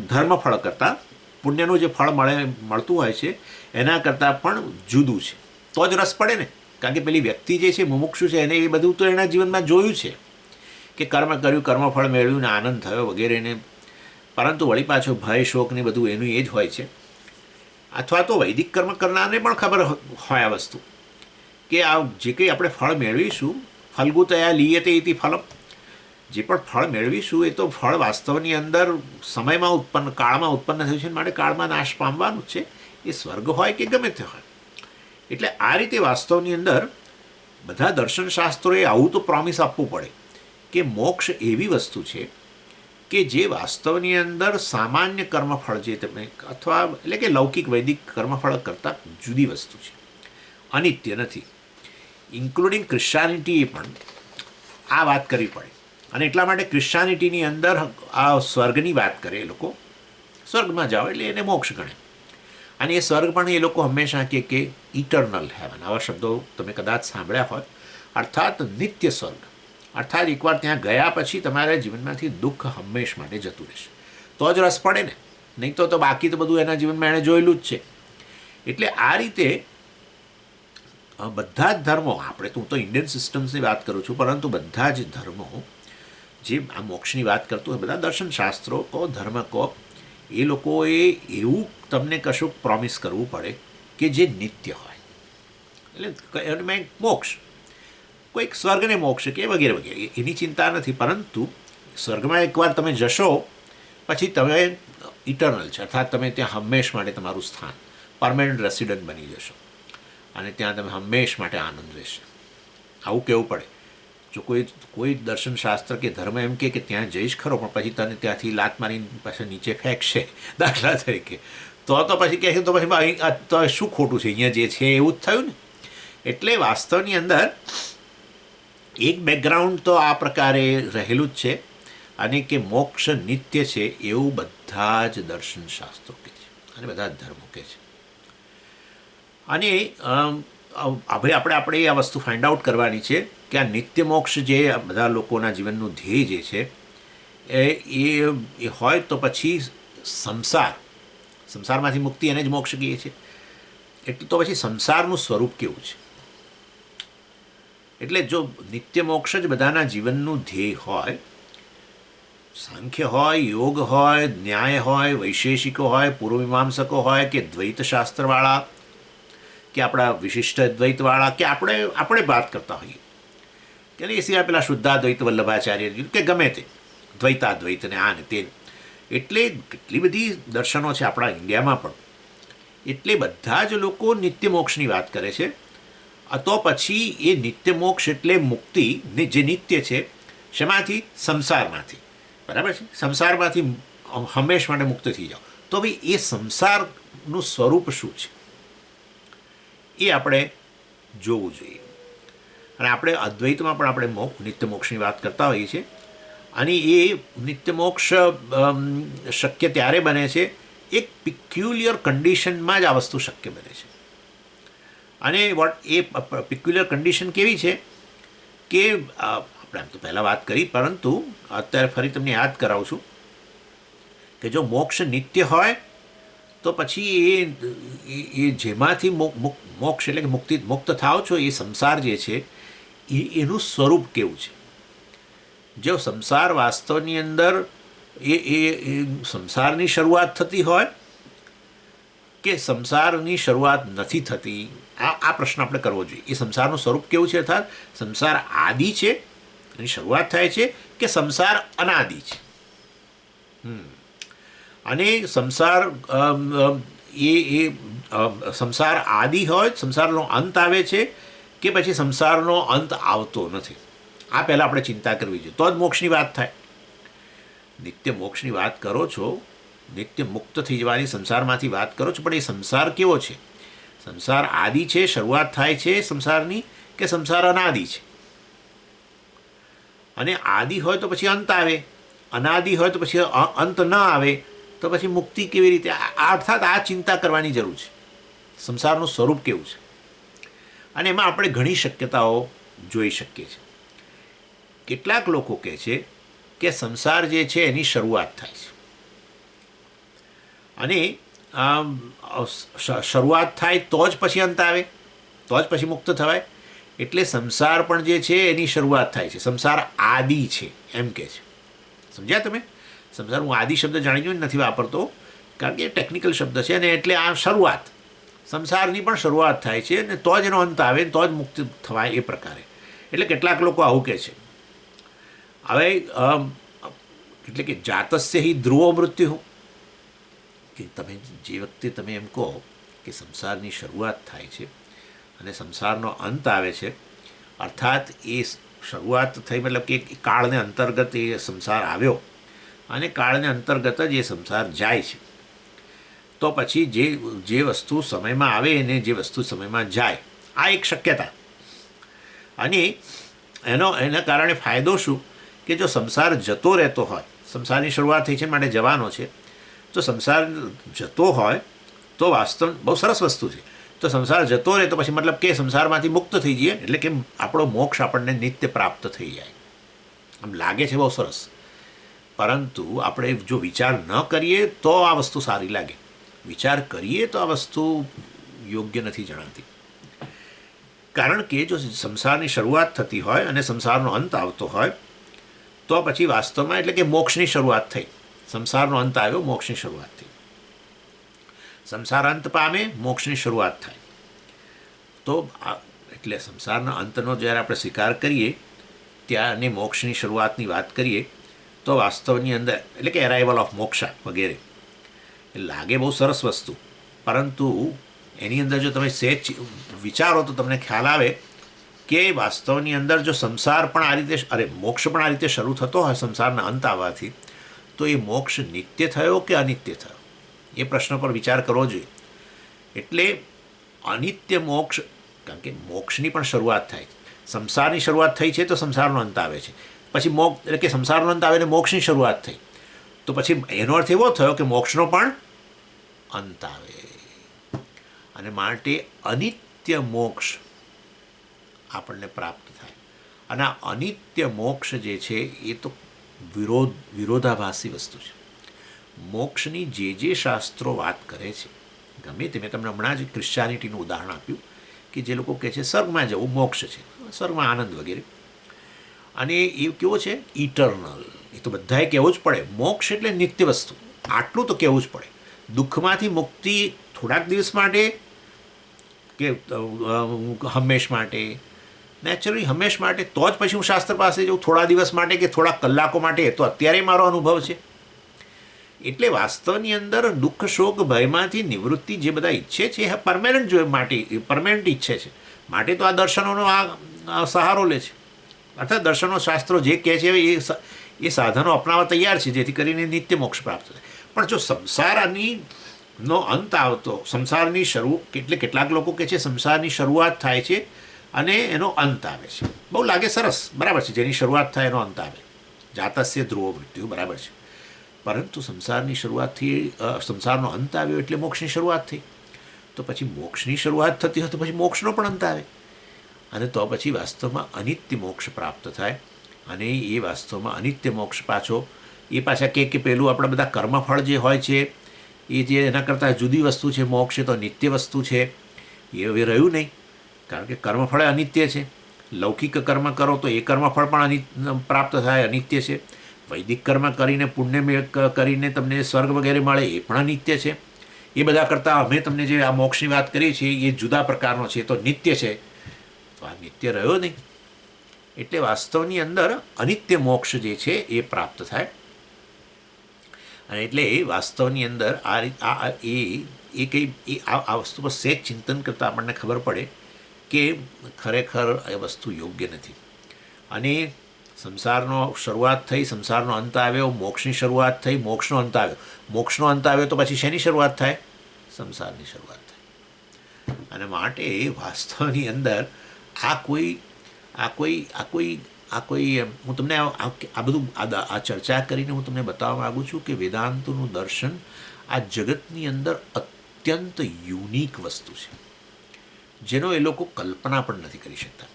ધર્મફળ કરતાં, પુણ્યનું જે ફળ મળતું હોય છે એના કરતાં પણ જુદું છે. તો જ રસ પડે ને, કારણ કે પેલી વ્યક્તિ જે છે મુમુક્ષુ છે એને એ બધું તો એના જીવનમાં જોયું છે કે કર્મ કર્યું, કર્મફળ મેળવ્યું ને આનંદ થયો વગેરેને, પરંતુ વળી પાછો ભય શોક ને બધું એનું એ જ હોય છે. અથવા તો વૈદિક કર્મ કરનારને પણ ખબર હોય આ વસ્તુ કે આ જે કંઈ આપણે ફળ મેળવીશું, ફલગુતયા લીયતે ઇતિ ફલમ, જે પણ ફળ મેળવીશું એ તો ફળ વાસ્તવની અંદર સમયમાં ઉત્પન્ન, કાળમાં ઉત્પન્ન થયું છે, માટે કાળમાં નાશ પામવાનું જ છે, એ સ્વર્ગ હોય કે ગમે તે હોય. એટલે આ રીતે વાસ્તવની અંદર બધા દર્શનશાસ્ત્રોએ આવું તો પ્રોમિસ આપવું પડે કે મોક્ષ એવી વસ્તુ છે કે જે વાસ્તવની અંદર સામાન્ય કર્મફળ જે તમે અથવા એટલે કે લૌકિક વૈદિક કર્મફળ કરતાં જુદી વસ્તુ છે, અનિત્ય નથી. ઇન્ક્લુડિંગ ક્રિશ્ચિયાનિટીએ પણ આ વાત કરવી પડે. અને એટલા માટે ક્રિશ્ચિયાનિટીની અંદર આ સ્વર્ગની વાત કરે, એ લોકો સ્વર્ગમાં જાઓ એટલે એને મોક્ષ ગણે. અને એ સ્વર્ગ પણ એ લોકો હંમેશા કે ઇટર્નલ હેવન, આવા શબ્દો તમે કદાચ સાંભળ્યા હોય, અર્થાત નિત્ય સ્વર્ગ. અર્થાત એકવાર ત્યાં ગયા પછી તમારા જીવનમાંથી દુઃખ હંમેશ માટે જતું રહેશે. તો જ રસ પડે ને, નહીં તો બાકી તો બધું એના જીવનમાં એણે જોયેલું જ છે. એટલે આ રીતે બધા જ ધર્મો, આપણે તો હું તો ઇન્ડિયન સિસ્ટમ્સની વાત કરું છું, પરંતુ બધા જ ધર્મો જે આ મોક્ષની વાત કરતું હોય, બધા દર્શનશાસ્ત્રો કહો, ધર્મ કહો, એ લોકોએ એવું તમને કશુંક પ્રોમિસ કરવું પડે કે જે નિત્ય હોય. એટલે મેં મોક્ષ, કોઈક સ્વર્ગને મોક્ષ કે વગેરે વગેરે એની ચિંતા નથી, પરંતુ સ્વર્ગમાં એકવાર તમે જશો પછી તમે ઇટર્નલ છે, અર્થાત તમે ત્યાં હંમેશ માટે તમારું સ્થાન, પરમેનન્ટ રેસિડન્ટ બની જશો અને ત્યાં તમે હંમેશ માટે આનંદ રહેશે. આવું કહેવું પડે. જો કોઈ દર્શનશાસ્ત્ર કે ધર્મ એમ કે ત્યાં જઈશ ખરો, પણ પછી તને ત્યાંથી લાત મારીને પાછળ નીચે ફેંકશે દાખલા તરીકે, તો પછી કહે તો પછી તો શું ખોટું છે, અહીંયા જે છે એવું જ થયું ને. એટલે વાસ્તવની અંદર એક બેકગ્રાઉન્ડ તો આ પ્રકારે રહેલું જ છે, અને કે મોક્ષ નિત્ય છે એવું બધા જ દર્શનશાસ્ત્રો કહે છે અને બધા જ ધર્મો કહે છે. અને હવે આપણે આ વસ્તુ ફાઇન્ડ આઉટ કરવાની છે કે આ નિત્ય મોક્ષ જે બધા લોકોના જીવનનું ધ્યેય જે છે એ હોય તો પછી સંસારમાંથી મુક્તિ એને જ મોક્ષ કહીએ છીએ. એટલે તો પછી સંસારનું સ્વરૂપ કેવું છે? એટલે જો નિત્ય મોક્ષ જ બધાના જીવનનું ધ્યેય હોય, સાંખ્ય હોય, યોગ હોય, ન્યાય હોય, વૈશેષિકો હોય, પૂર્વમીમાંસકો હોય કે દ્વૈતશાસ્ત્રવાળા કે આપણા વિશિષ્ટ દ્વૈતવાળા કે આપણે વાત કરતા હોઈએ કે એ સિવાય પેલા શુદ્ધાદ્વૈત વલ્લભાચાર્ય કે ગમે તે દ્વૈતાદ્વૈત ને આ ને તે, એટલે કેટલી બધી દર્શનો છે આપણા ઇન્ડિયામાં પણ. એટલે બધા જ લોકો નિત્ય મોક્ષની વાત કરે છે. તો પછી એ નિત્ય મોક્ષ એટલે મુક્તિ જે નિત્ય છે શેમાંથી? સંસારમાંથી. બરાબર છે? સંસારમાંથી હંમેશ માટે મુક્ત થઈ જાઓ. તો ભાઈ એ સંસારનું સ્વરૂપ શું છે એ આપણે જોવું જોઈએ. અને આપણે અદ્વૈતમાં પણ આપણે નિત્ય મોક્ષની વાત કરતા હોઈએ છીએ. અને એ નિત્ય મોક્ષ શક્ય ત્યારે બને છે એક પિક્યુલિયર કન્ડિશનમાં જ આ વસ્તુ શક્ય બને છે. અને એ પિક્યુલિયર કન્ડિશન કેવી છે કે આપણે આમ તો પહેલાં વાત કરી, પરંતુ અત્યારે ફરી તમને યાદ કરાવું છું કે જો મોક્ષ નિત્ય હોય તો પછી એ જેમાંથી મોક્ષ એટલે કે મુક્ત થાવ છો એ સંસાર જે છે એનું સ્વરૂપ કેવું છે. જો સંસાર વાસ્તવની અંદર એ સંસારની શરૂઆત થતી હોય કે સંસારની શરૂઆત નથી થતી, આ પ્રશ્ન આપણે કરવો જોઈએ. એ સંસારનું સ્વરૂપ કેવું છે, અર્થાત સંસાર આદિ છે એની શરૂઆત થાય છે કે સંસાર અનાદિ છે. અને સંસાર સંસાર આદિ હોય, સંસારનો અંત આવે છે કે પછી સંસારનો અંત આવતો નથી. આ પહેલાં આપણે ચિંતા કરવી જોઈએ, તો જ મોક્ષની વાત થાય. નિત્ય મોક્ષની વાત કરો છો, નિત્ય મુક્ત થઈ જવાની સંસારમાંથી વાત કરો છો, પણ એ સંસાર કેવો છે? સંસાર આદિ છે, શરૂઆત થાય છે સંસારની, કે સંસાર અનાદિ છે? અને આદિ હોય તો પછી અંત આવે, અનાદિ હોય તો પછી અંત ન આવે તો પછી મુક્તિ કેવી રીતે? અર્થાત આ ચિંતા કરવાની જરૂર છે, સંસારનું સ્વરૂપ કેવું છે. અને એમાં આપણે ઘણી શક્યતાઓ જોઈ શકીએ છીએ. કેટલાક લોકો કહે છે કે સંસાર જે છે એની શરૂઆત થાય છે, અને શરૂઆત થાય તો જ પછી અંત આવે, તો જ પછી મુક્ત થવાય. એટલે સંસાર પણ જે છે એની શરૂઆત થાય છે, સંસાર આદિ છે એમ કહે છે. સમજ્યા તમે? સંસાર, હું આદિ શબ્દ જાણી જોઈને નથી વાપરતો, કારણ કે ટેકનિકલ શબ્દ છે, અને એટલે આ શરૂઆત, સંસારની પણ શરૂઆત થાય છે અને તો જ એનો અંત આવે, તો જ મુક્ત થવાય, એ પ્રકારે. એટલે કેટલાક લોકો આવું કહે છે. હવે એટલે કે જાતસ્ય હિ ધ્રુવો મૃત્યુ, કે તમે જે વખતે તમે એમ કહો કે સંસારની શરૂઆત થાય છે અને સંસારનો અંત આવે છે, અર્થાત એ શરૂઆત થઈ મતલબ કે કાળને અંતર્ગત એ સંસાર આવ્યો અને કાળને અંતર્ગત જ એ સંસાર જાય છે. તો પછી જે વસ્તુ સમયમાં આવે અને જે વસ્તુ સમયમાં જાય, આ એક શક્યતા. અને એના કારણે ફાયદો શું કે જો સંસાર જતો રહેતો હોય, સંસારની શરૂઆત થઈ છે માટે જવાનો છે, તો સંસાર જતો હોય તો વાસ્તવ બહુ સરસ વસ્તુ છે. તો સંસાર જતો રહે તો પછી મતલબ કે સંસારમાંથી મુક્ત થઈ જઈએ, એટલે કે આપણો મોક્ષ આપણને નિત્ય પ્રાપ્ત થઈ જાય. આમ લાગે છે બહુ સરસ, પરંતુ આપણે જો વિચાર ન કરીએ તો આ વસ્તુ સારી લાગે, વિચાર કરીએ તો આ વસ્તુ યોગ્ય નથી જણાતી. કારણ કે જો સંસારની શરૂઆત થતી હોય અને સંસારનો અંત આવતો હોય તો પછી વાસ્તવમાં એટલે કે મોક્ષની શરૂઆત થઈ, સંસારનો અંત આવ્યો, મોક્ષની શરૂઆત થઈ. સંસાર અંત પામે, મોક્ષની શરૂઆત થાય. તો એટલે સંસારના અંતનો જ્યારે આપણે સ્વીકાર કરીએ ત્યાં અને મોક્ષની શરૂઆતની વાત કરીએ તો વાસ્તવની અંદર એટલે કે એરાઇવલ ઓફ મોક્ષા વગેરે એ લાગે બહુ સરસ વસ્તુ, પરંતુ એની અંદર જો તમે સહેજ વિચારો તો તમને ખ્યાલ આવે કે વાસ્તવની અંદર જો સંસાર પણ આ રીતે મોક્ષ પણ આ રીતે શરૂ થતો હોય સંસારના અંત આવવાથી, તો એ મોક્ષ નિત્ય થયો કે અનિત્ય થયો, એ પ્રશ્ન પર વિચાર કરવો જોઈએ. એટલે અનિત્ય મોક્ષ, કારણ કે મોક્ષની પણ શરૂઆત થાય, સંસારની શરૂઆત થઈ છે તો સંસારનો અંત આવે છે, પછી મોક્ષ એટલે કે સંસારનો અંત આવે ને મોક્ષની શરૂઆત થઈ, તો પછી એનો અર્થ એવો થયો કે મોક્ષનો પણ અંત આવે. અને માટે અનિત્ય મોક્ષ આપણને પ્રાપ્ત થાય. અને આ અનિત્ય મોક્ષ જે છે એ તો વિરોધાભાસી વસ્તુ છે. મોક્ષની જે શાસ્ત્રો વાત કરે છે, ગમે તે, મેં તમને હમણાં જ ક્રિશ્ચિયાનિટીનું ઉદાહરણ આપ્યું કે જે લોકો કહે છે સ્વર્ગમાં જવું મોક્ષ છે, સ્વર્ગમાં આનંદ વગેરે, અને એ કેવો છે ઇટરનલ, એ તો બધાએ કહેવું જ પડે. મોક્ષ એટલે નિત્ય વસ્તુ, આટલું તો કહેવું જ પડે. દુઃખમાંથી મુક્તિ થોડાક દિવસ માટે કે હંમેશ માટે, નેચરલી હંમેશ માટે, તો જ પછી હું શાસ્ત્ર પાસે જઉં. થોડા દિવસ માટે કે થોડા કલાકો માટે તો અત્યારે મારો અનુભવ છે. એટલે વાસ્તવની અંદર દુઃખ શોક ભયમાંથી નિવૃત્તિ જે બધા ઈચ્છે છે એ પરમેનન્ટ માટે, પરમેનન્ટ ઈચ્છે છે. માટે તો આ દર્શનોનો આ સહારો લે છે. અર્થાત દર્શનો શાસ્ત્રો જે કહે છે એ સાધનો અપનાવવા તૈયાર છે જેથી કરીને નિત્ય મોક્ષ પ્રાપ્ત થાય. પણ જો સંસારનો અંત આવતો, સંસારની શરૂ એટલે કેટલાક લોકો કહે છે સંસારની શરૂઆત થાય છે અને એનો અંત આવે છે, બહુ લાગે સરસ, બરાબર છે, જેની શરૂઆત થાય એનો અંત આવે, જાતસ્ય ધ્રુવો મૃત્યુ, બરાબર છે. પરંતુ સંસારની શરૂઆતથી સંસારનો અંત આવ્યો એટલે મોક્ષની શરૂઆત થઈ, તો પછી મોક્ષની શરૂઆત થતી હોય તો પછી મોક્ષનો પણ અંત આવે, અને તો પછી વાસ્તવમાં અનિત્ય મોક્ષ પ્રાપ્ત થાય. અને એ વાસ્તવમાં અનિત્ય મોક્ષ પાછો એ પાછા કે પેલું આપણા બધા કર્મફળ જે હોય છે એ જે એના કરતાં જુદી વસ્તુ છે, મોક્ષ એ તો નિત્ય વસ્તુ છે, એ હવે રહ્યું નહીં, કારણ કે કર્મફળ અનિત્ય છે. લૌકિક કર્મ કરો તો એ કર્મફળ પણ પ્રાપ્ત થાય, અનિત્ય છે. વૈદિક કર્મ કરીને પુણ્ય કરીને તમને સ્વર્ગ વગેરે મળે એ પણ અનિત્ય છે. એ બધા કરતાં અમે તમને જે આ મોક્ષની વાત કરીએ છીએ એ જુદા પ્રકારનો છે, તો નિત્ય છે. તો આ નિત્ય રહ્યો નહીં. એટલે વાસ્તવની અંદર અનિત્ય મોક્ષ જે છે એ પ્રાપ્ત થાય. અને એટલે વાસ્તવની અંદર આ વસ્તુ પર સહેજ ચિંતન કરતાં આપણને ખબર પડે કે ખરેખર એ વસ્તુ યોગ્ય નથી. અને સંસારનો શરૂઆત થઈ, સંસારનો અંત આવ્યો, મોક્ષની શરૂઆત થઈ, મોક્ષનો અંત આવ્યો. મોક્ષનો અંત આવ્યો તો પછી શેની શરૂઆત થાય? સંસારની શરૂઆત થાય. અને માટે વાસ્તવની અંદર આ કોઈ આ કોઈ હું તમને આ બધું આ ચર્ચા કરીને હું તમને બતાવવા માગું છું કે વેદાંતનું દર્શન આ જગતની અંદર અત્યંત યુનિક વસ્તુ છે, જેનો એ લોકો કલ્પના પણ નથી કરી શકતા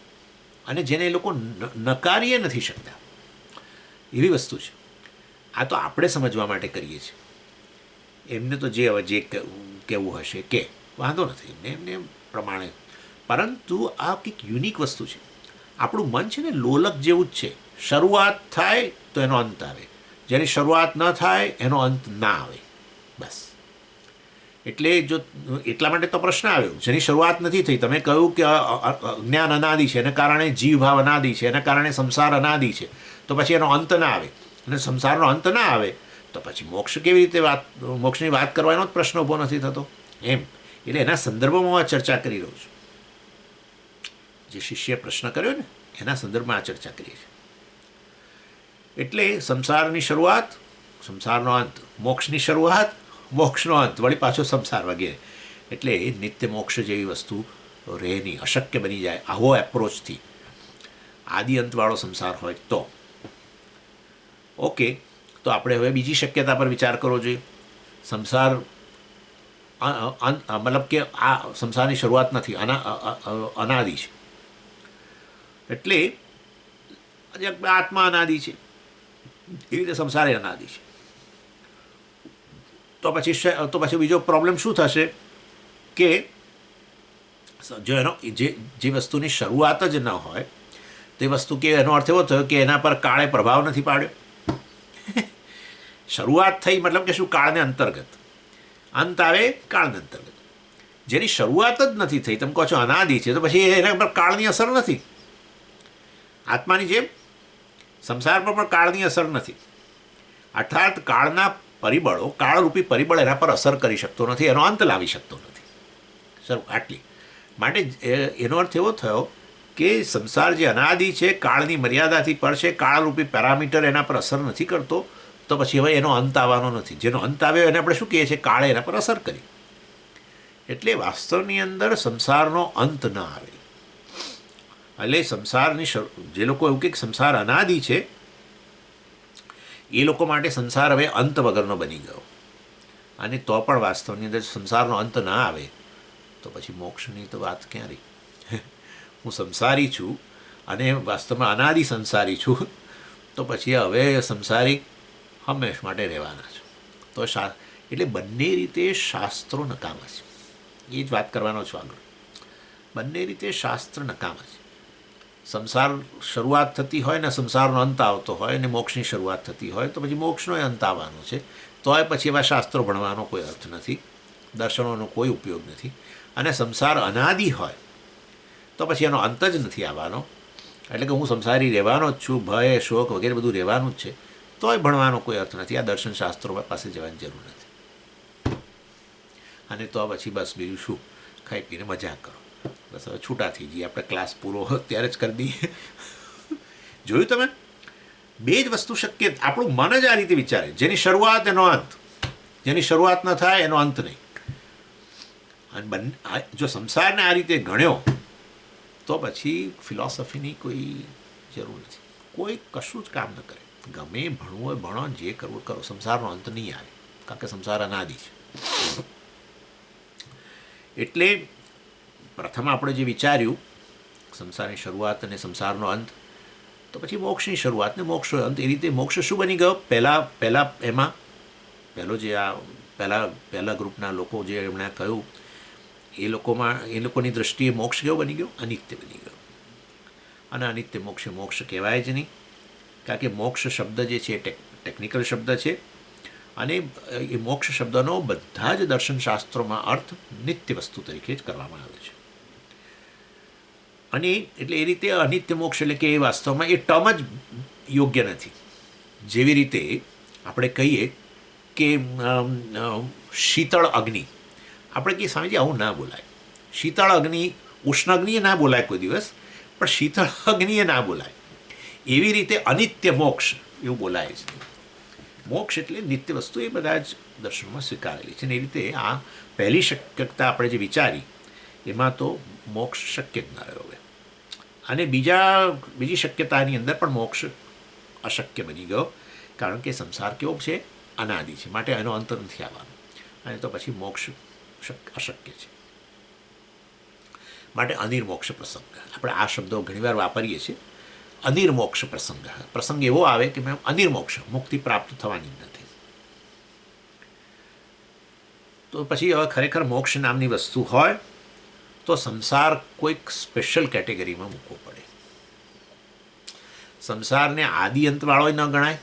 અને જેને એ લોકો નકારીએ નથી શકતા એવી વસ્તુ છે. આ તો આપણે સમજવા માટે કરીએ છીએ, એમને તો જે હવે જે કહેવું હશે કે વાંધો નથી એમને એમને પ્રમાણે, પરંતુ આ કંઈક યુનિક વસ્તુ છે. આપણું મન છે ને લોલક જેવું જ છે, શરૂઆત થાય તો એનો અંત આવે, જેની શરૂઆત ન થાય એનો અંત ના આવે, બસ. એટલે જો એટલા માટે તો પ્રશ્ન આવ્યો, જેની શરૂઆત નથી થઈ. તમે કહ્યું કે જ્ઞાન અનાદિ છે, એના કારણે જીવભાવ અનાદિ છે, એના કારણે સંસાર અનાદિ છે, તો પછી એનો અંત ના આવે અને સંસારનો અંત ના આવે તો પછી મોક્ષ કેવી રીતે મોક્ષની વાત કરવાનો જ પ્રશ્ન ઊભો નથી થતો એમ. એટલે એના સંદર્ભમાં હું આ ચર્ચા કરી રહ્યો છું. જે શિષ્યએ પ્રશ્ન કર્યો ને એના સંદર્ભમાં આ ચર્ચા કરીએ છીએ. એટલે સંસારની શરૂઆત, સંસારનો અંત, મોક્ષની શરૂઆત, મોક્ષનો અંત, વળી પાછો સંસાર વગેરે. એટલે નિત્ય મોક્ષ જેવી વસ્તુ રહે નહીં, અશક્ય બની જાય આવો એપ્રોચથી. આદિ અંતવાળો સંસાર હોય તો ઓકે. તો આપણે હવે બીજી શક્યતા પર વિચાર કરવો જોઈએ. સંસાર મતલબ કે આ સંસારની શરૂઆત નથી, અનાદિ છે. એટલે આત્મા અનાદિ છે, એવી રીતે સંસાર એ અનાદિ છે. તો પછી બીજો પ્રોબ્લેમ શું થશે કે જો એનો જે વસ્તુની શરૂઆત જ ન હોય તો એ વસ્તુ કે એનો અર્થ એવો થયો કે એના પર કાળે પ્રભાવ નથી પાડ્યો. શરૂઆત થઈ મતલબ કે શું? કાળને અંતર્ગત. અંત આવે કાળને અંતર્ગત. જેની શરૂઆત જ નથી થઈ, તમે કહો છો અનાદિ છે, તો પછી એના પર કાળની અસર નથી. આત્માની જેમ સંસાર પર પણ કાળની અસર નથી. અર્થાત કાળના પરિબળો, કાળરૂપી પરિબળ એના પર અસર કરી શકતો નથી, એનો અંત લાવી શકતો નથી. સર આટલી માટે એનો અર્થ એવો થયો કે સંસાર જે અનાદિ છે, કાળની મર્યાદાથી પર છે, કાળરૂપી પેરામીટર એના પર અસર નથી કરતો, તો પછી હવે એનો અંત આવવાનો નથી. જેનો અંત આવ્યો એને આપણે શું કહીએ છીએ? કાળે એના પર અસર કરી. એટલે વાસ્તવની અંદર સંસારનો અંત ન આવે. એટલે સંસારની જે લોકો એવું કે સંસાર અનાદિ છે એ લોકો માટે સંસાર હવે અંત વગરનો બની ગયો. અને તો પણ વાસ્તવની અંદર સંસારનો અંત ના આવે તો પછી મોક્ષની તો વાત ક્યાં રહી? હું સંસારી છું અને વાસ્તવમાં અનાદિ સંસારી છું, તો પછી હવે સંસારી હંમેશ માટે રહેવાના છે. તો એટલે બંને રીતે શાસ્ત્રો નકામા છે. એ જ વાત કરવાનો છું આગળ. બંને રીતે શાસ્ત્ર નકામા છે. સંસાર શરૂઆત થતી હોય ને સંસારનો અંત આવતો હોય ને મોક્ષની શરૂઆત થતી હોય તો પછી મોક્ષનો અંત આવવાનો છે. તોય પછી એવા શાસ્ત્રો ભણવાનો કોઈ અર્થ નથી, દર્શનોનો કોઈ ઉપયોગ નથી. અને સંસાર અનાદિ હોય તો પછી એનો અંત જ નથી આવવાનો. એટલે કે હું સંસારી રહેવાનો જ છું, ભય શોક વગેરે બધું રહેવાનું જ છે, તોય ભણવાનો કોઈ અર્થ નથી. આ દર્શન શાસ્ત્રો પાસે જવાની જરૂર નથી. અને તો પછી બસ બીજું શું, ખાઈ પીને મજા કરો, બસ હવે છૂટા થઈ જઈએ. આપણે ક્લાસ પૂરો ત્યારે જ કરી દઈએ. જોયું તમે? બે જ વસ્તુ શક્ય. આપણું મન જ આ રીતે વિચારે, જેની શરૂઆત એનો અંત, જેની શરૂઆત ન થાય એનો અંત નહીં. અને જો સંસારને આ રીતે ગણ્યો તો પછી ફિલોસોફીની કોઈ જરૂર નથી. કોઈ કશું જ કામ ન કરે. ગમે ભણવું હોય ભણો, જે કરવું કરો, સંસારનો અંત નહીં આવે, કારણ કે સંસાર અનાદિ છે. એટલે પ્રથમ આપણે જે વિચાર્યું સંસારની શરૂઆત અને સંસારનો અંત, તો પછી મોક્ષની શરૂઆત ને મોક્ષનો અંત. એ રીતે મોક્ષ શું બની ગયો? પહેલાં એમાં પહેલો જે આ પહેલા ગ્રુપના લોકો જે એમણે કહ્યું એ લોકોની દૃષ્ટિએ મોક્ષ કેવો બની ગયો? અનિત્ય બની ગયો. અને અનિત્ય મોક્ષ કહેવાય જ નહીં, કારણ કે મોક્ષ શબ્દ જે છે એ ટેકનિકલ શબ્દ છે અને એ મોક્ષ શબ્દનો બધા જ દર્શનશાસ્ત્રોમાં અર્થ નિત્ય વસ્તુ તરીકે જ કરવામાં આવે છે. અને એટલે એ રીતે અનિત્ય મોક્ષ એટલે કે એ વાસ્તવમાં એ ટર્મ જ યોગ્ય નથી. જેવી રીતે આપણે કહીએ કે શીતળ અગ્નિ, આપણે કહીએ સ્વામીજી આવું ના બોલાય. શીતળ અગ્નિ, ઉષ્ણ અગ્નિએ ના બોલાય કોઈ દિવસ, પણ શીતળ અગ્નિએ ના બોલાય. એવી રીતે અનિત્ય મોક્ષ એવું બોલાય છે. મોક્ષ એટલે નિત્ય વસ્તુ, એ બધા જ દર્શનમાં સ્વીકારેલી છે. અને એ રીતે આ પહેલી શક્યતા આપણે જે વિચારી એમાં તો મોક્ષ શક્ય જ ના રહ્યો. હવે અને બીજી શક્યતાની અંદર પણ મોક્ષ અશક્ય બની ગયો, કારણ કે સંસાર કેવો છે? અનાદિ છે, માટે એનો અંત નથી આવવાનો, અને તો પછી મોક્ષ અશક્ય છે. માટે અનિર્મોક્ષ પ્રસંગ, આપણે આ શબ્દો ઘણીવાર વાપરીએ છીએ. અનિર્મોક્ષ પ્રસંગ એવો આવે કે મેં અનિર્મોક્ષ, મુક્તિ પ્રાપ્ત થવાની જ નથી. તો પછી હવે ખરેખર મોક્ષ નામની વસ્તુ હોય તો સંસાર કોઈક સ્પેશિયલ કેટેગરીમાં મૂકવો પડે. સંસારને આદિ અંતવાળો ન ગણાય,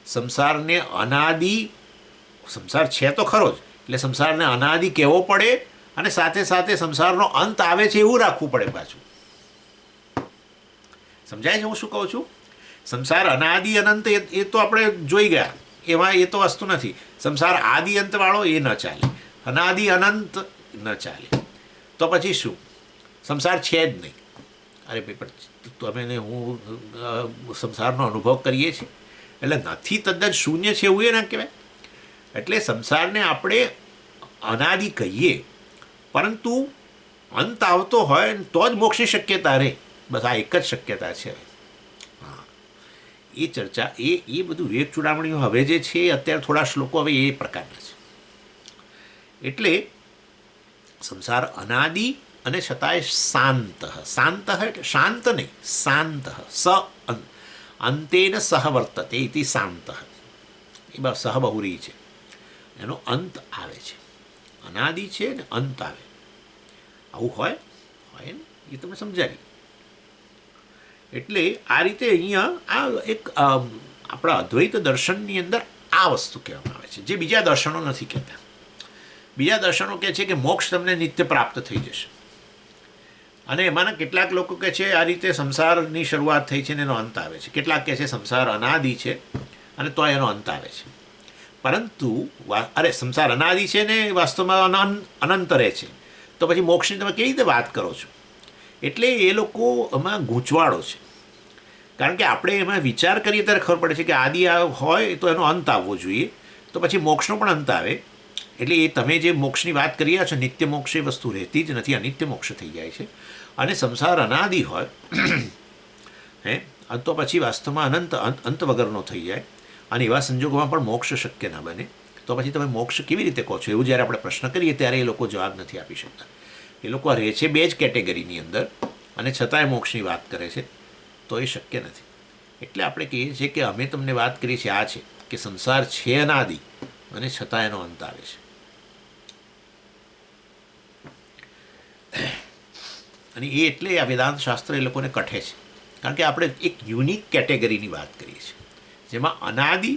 સંસારને અનાદિ, સંસાર છે તો ખરો જ, એટલે સંસારને અનાદિ કહેવો પડે, અને સાથે સાથે સંસારનો અંત આવે છે એવું રાખવું પડે પાછું. સમજાય છે હું શું કહું છું? સંસાર અનાદિ અનંત એ તો આપણે જોઈ ગયા, એમાં એ તો વસ્તુ નથી. સંસાર આદિ અંતવાળો એ ન ચાલે, અનાદિ અનંત ન ચાલે. તો પછી શું? સંસાર છે જ નહીં. અરે ભાઈ, પણ તમે ને હું સંસારનો અનુભવ કરીએ છીએ, એટલે નથી, તદ્દન શૂન્ય છે એવું એ ના કહેવાય. એટલે સંસારને આપણે અનાદિ કહીએ, પરંતુ અંત આવતો હોય તો જ મોક્ષની શક્યતા રહે. બસ આ એક જ શક્યતા છે. હા, એ ચર્ચા, એ બધું વેગ ચૂડામણીઓ હવે જે છે અત્યારે થોડા શ્લોકો હવે એ પ્રકારના છે. એટલે સંસાર અનાદિ અને છતાંય શાંત. શાંત એટલે શાંત નહીં, શાંત. અંતેન સહ વર્તતે ઇતિ શાંત. એ બસ સહબહુરી છે, એનો અંત આવે છે. અનાદિ છે ને અંત આવે, આવું હોય ને એ તમે સમજાવી. એટલે આ રીતે અહીંયા આ એક આપણા અદ્વૈત દર્શનની અંદર આ વસ્તુ કહેવામાં આવે છે, જે બીજા દર્શનો નથી કહેતા. બીજા દર્શનો કહે છે કે મોક્ષ તમને નિત્ય પ્રાપ્ત થઈ જશે, અને એમાંના કેટલાક લોકો કહે છે આ રીતે સંસારની શરૂઆત થઈ છે ને એનો અંત આવે છે. કેટલાક કહે છે સંસાર અનાદિ છે અને તો એનો અંત આવે છે. પરંતુ સંસાર અનાદિ છે ને વાસ્તવમાં અનંત રહે છે, તો પછી મોક્ષની તમે કેવી રીતે વાત કરો છો? એટલે એ લોકો એમાં ગૂંચવાડો છે. કારણ કે આપણે એમાં વિચાર કરીએ ત્યારે ખબર પડે છે કે આદિ હોય તો એનો અંત આવવો જોઈએ, તો પછી મોક્ષનો પણ અંત આવે. એટલે એ તમે જે મોક્ષની વાત કરી રહ્યા છો, નિત્ય મોક્ષ એ વસ્તુ રહેતી જ નથી, અનિત્ય મોક્ષ થઈ જાય છે. અને સંસાર અનાદિ હોય તો પછી વાસ્તવમાં અંત વગરનો થઈ જાય, અને એવા સંજોગોમાં પણ મોક્ષ શક્ય ન બને. તો પછી તમે મોક્ષ કેવી રીતે કહો છો? એવું જ્યારે આપણે પ્રશ્ન કરીએ ત્યારે એ લોકો જવાબ નથી આપી શકતા. એ લોકો રહે છે બે જ કેટેગરીની અંદર, અને છતાંય મોક્ષની વાત કરે છે, તો એ શક્ય નથી. એટલે આપણે કહીએ છીએ કે અમે તમને વાત કરીએ છીએ આ છે કે સંસાર છે અનાદિ, અને છતાં એનો અંત આવે છે. અને એ એટલે આ વેદાંત શાસ્ત્ર એ લોકોને કઠે છે, કારણ કે આપણે એક યુનિક કેટેગરીની વાત કરીએ છીએ, જેમાં અનાદિ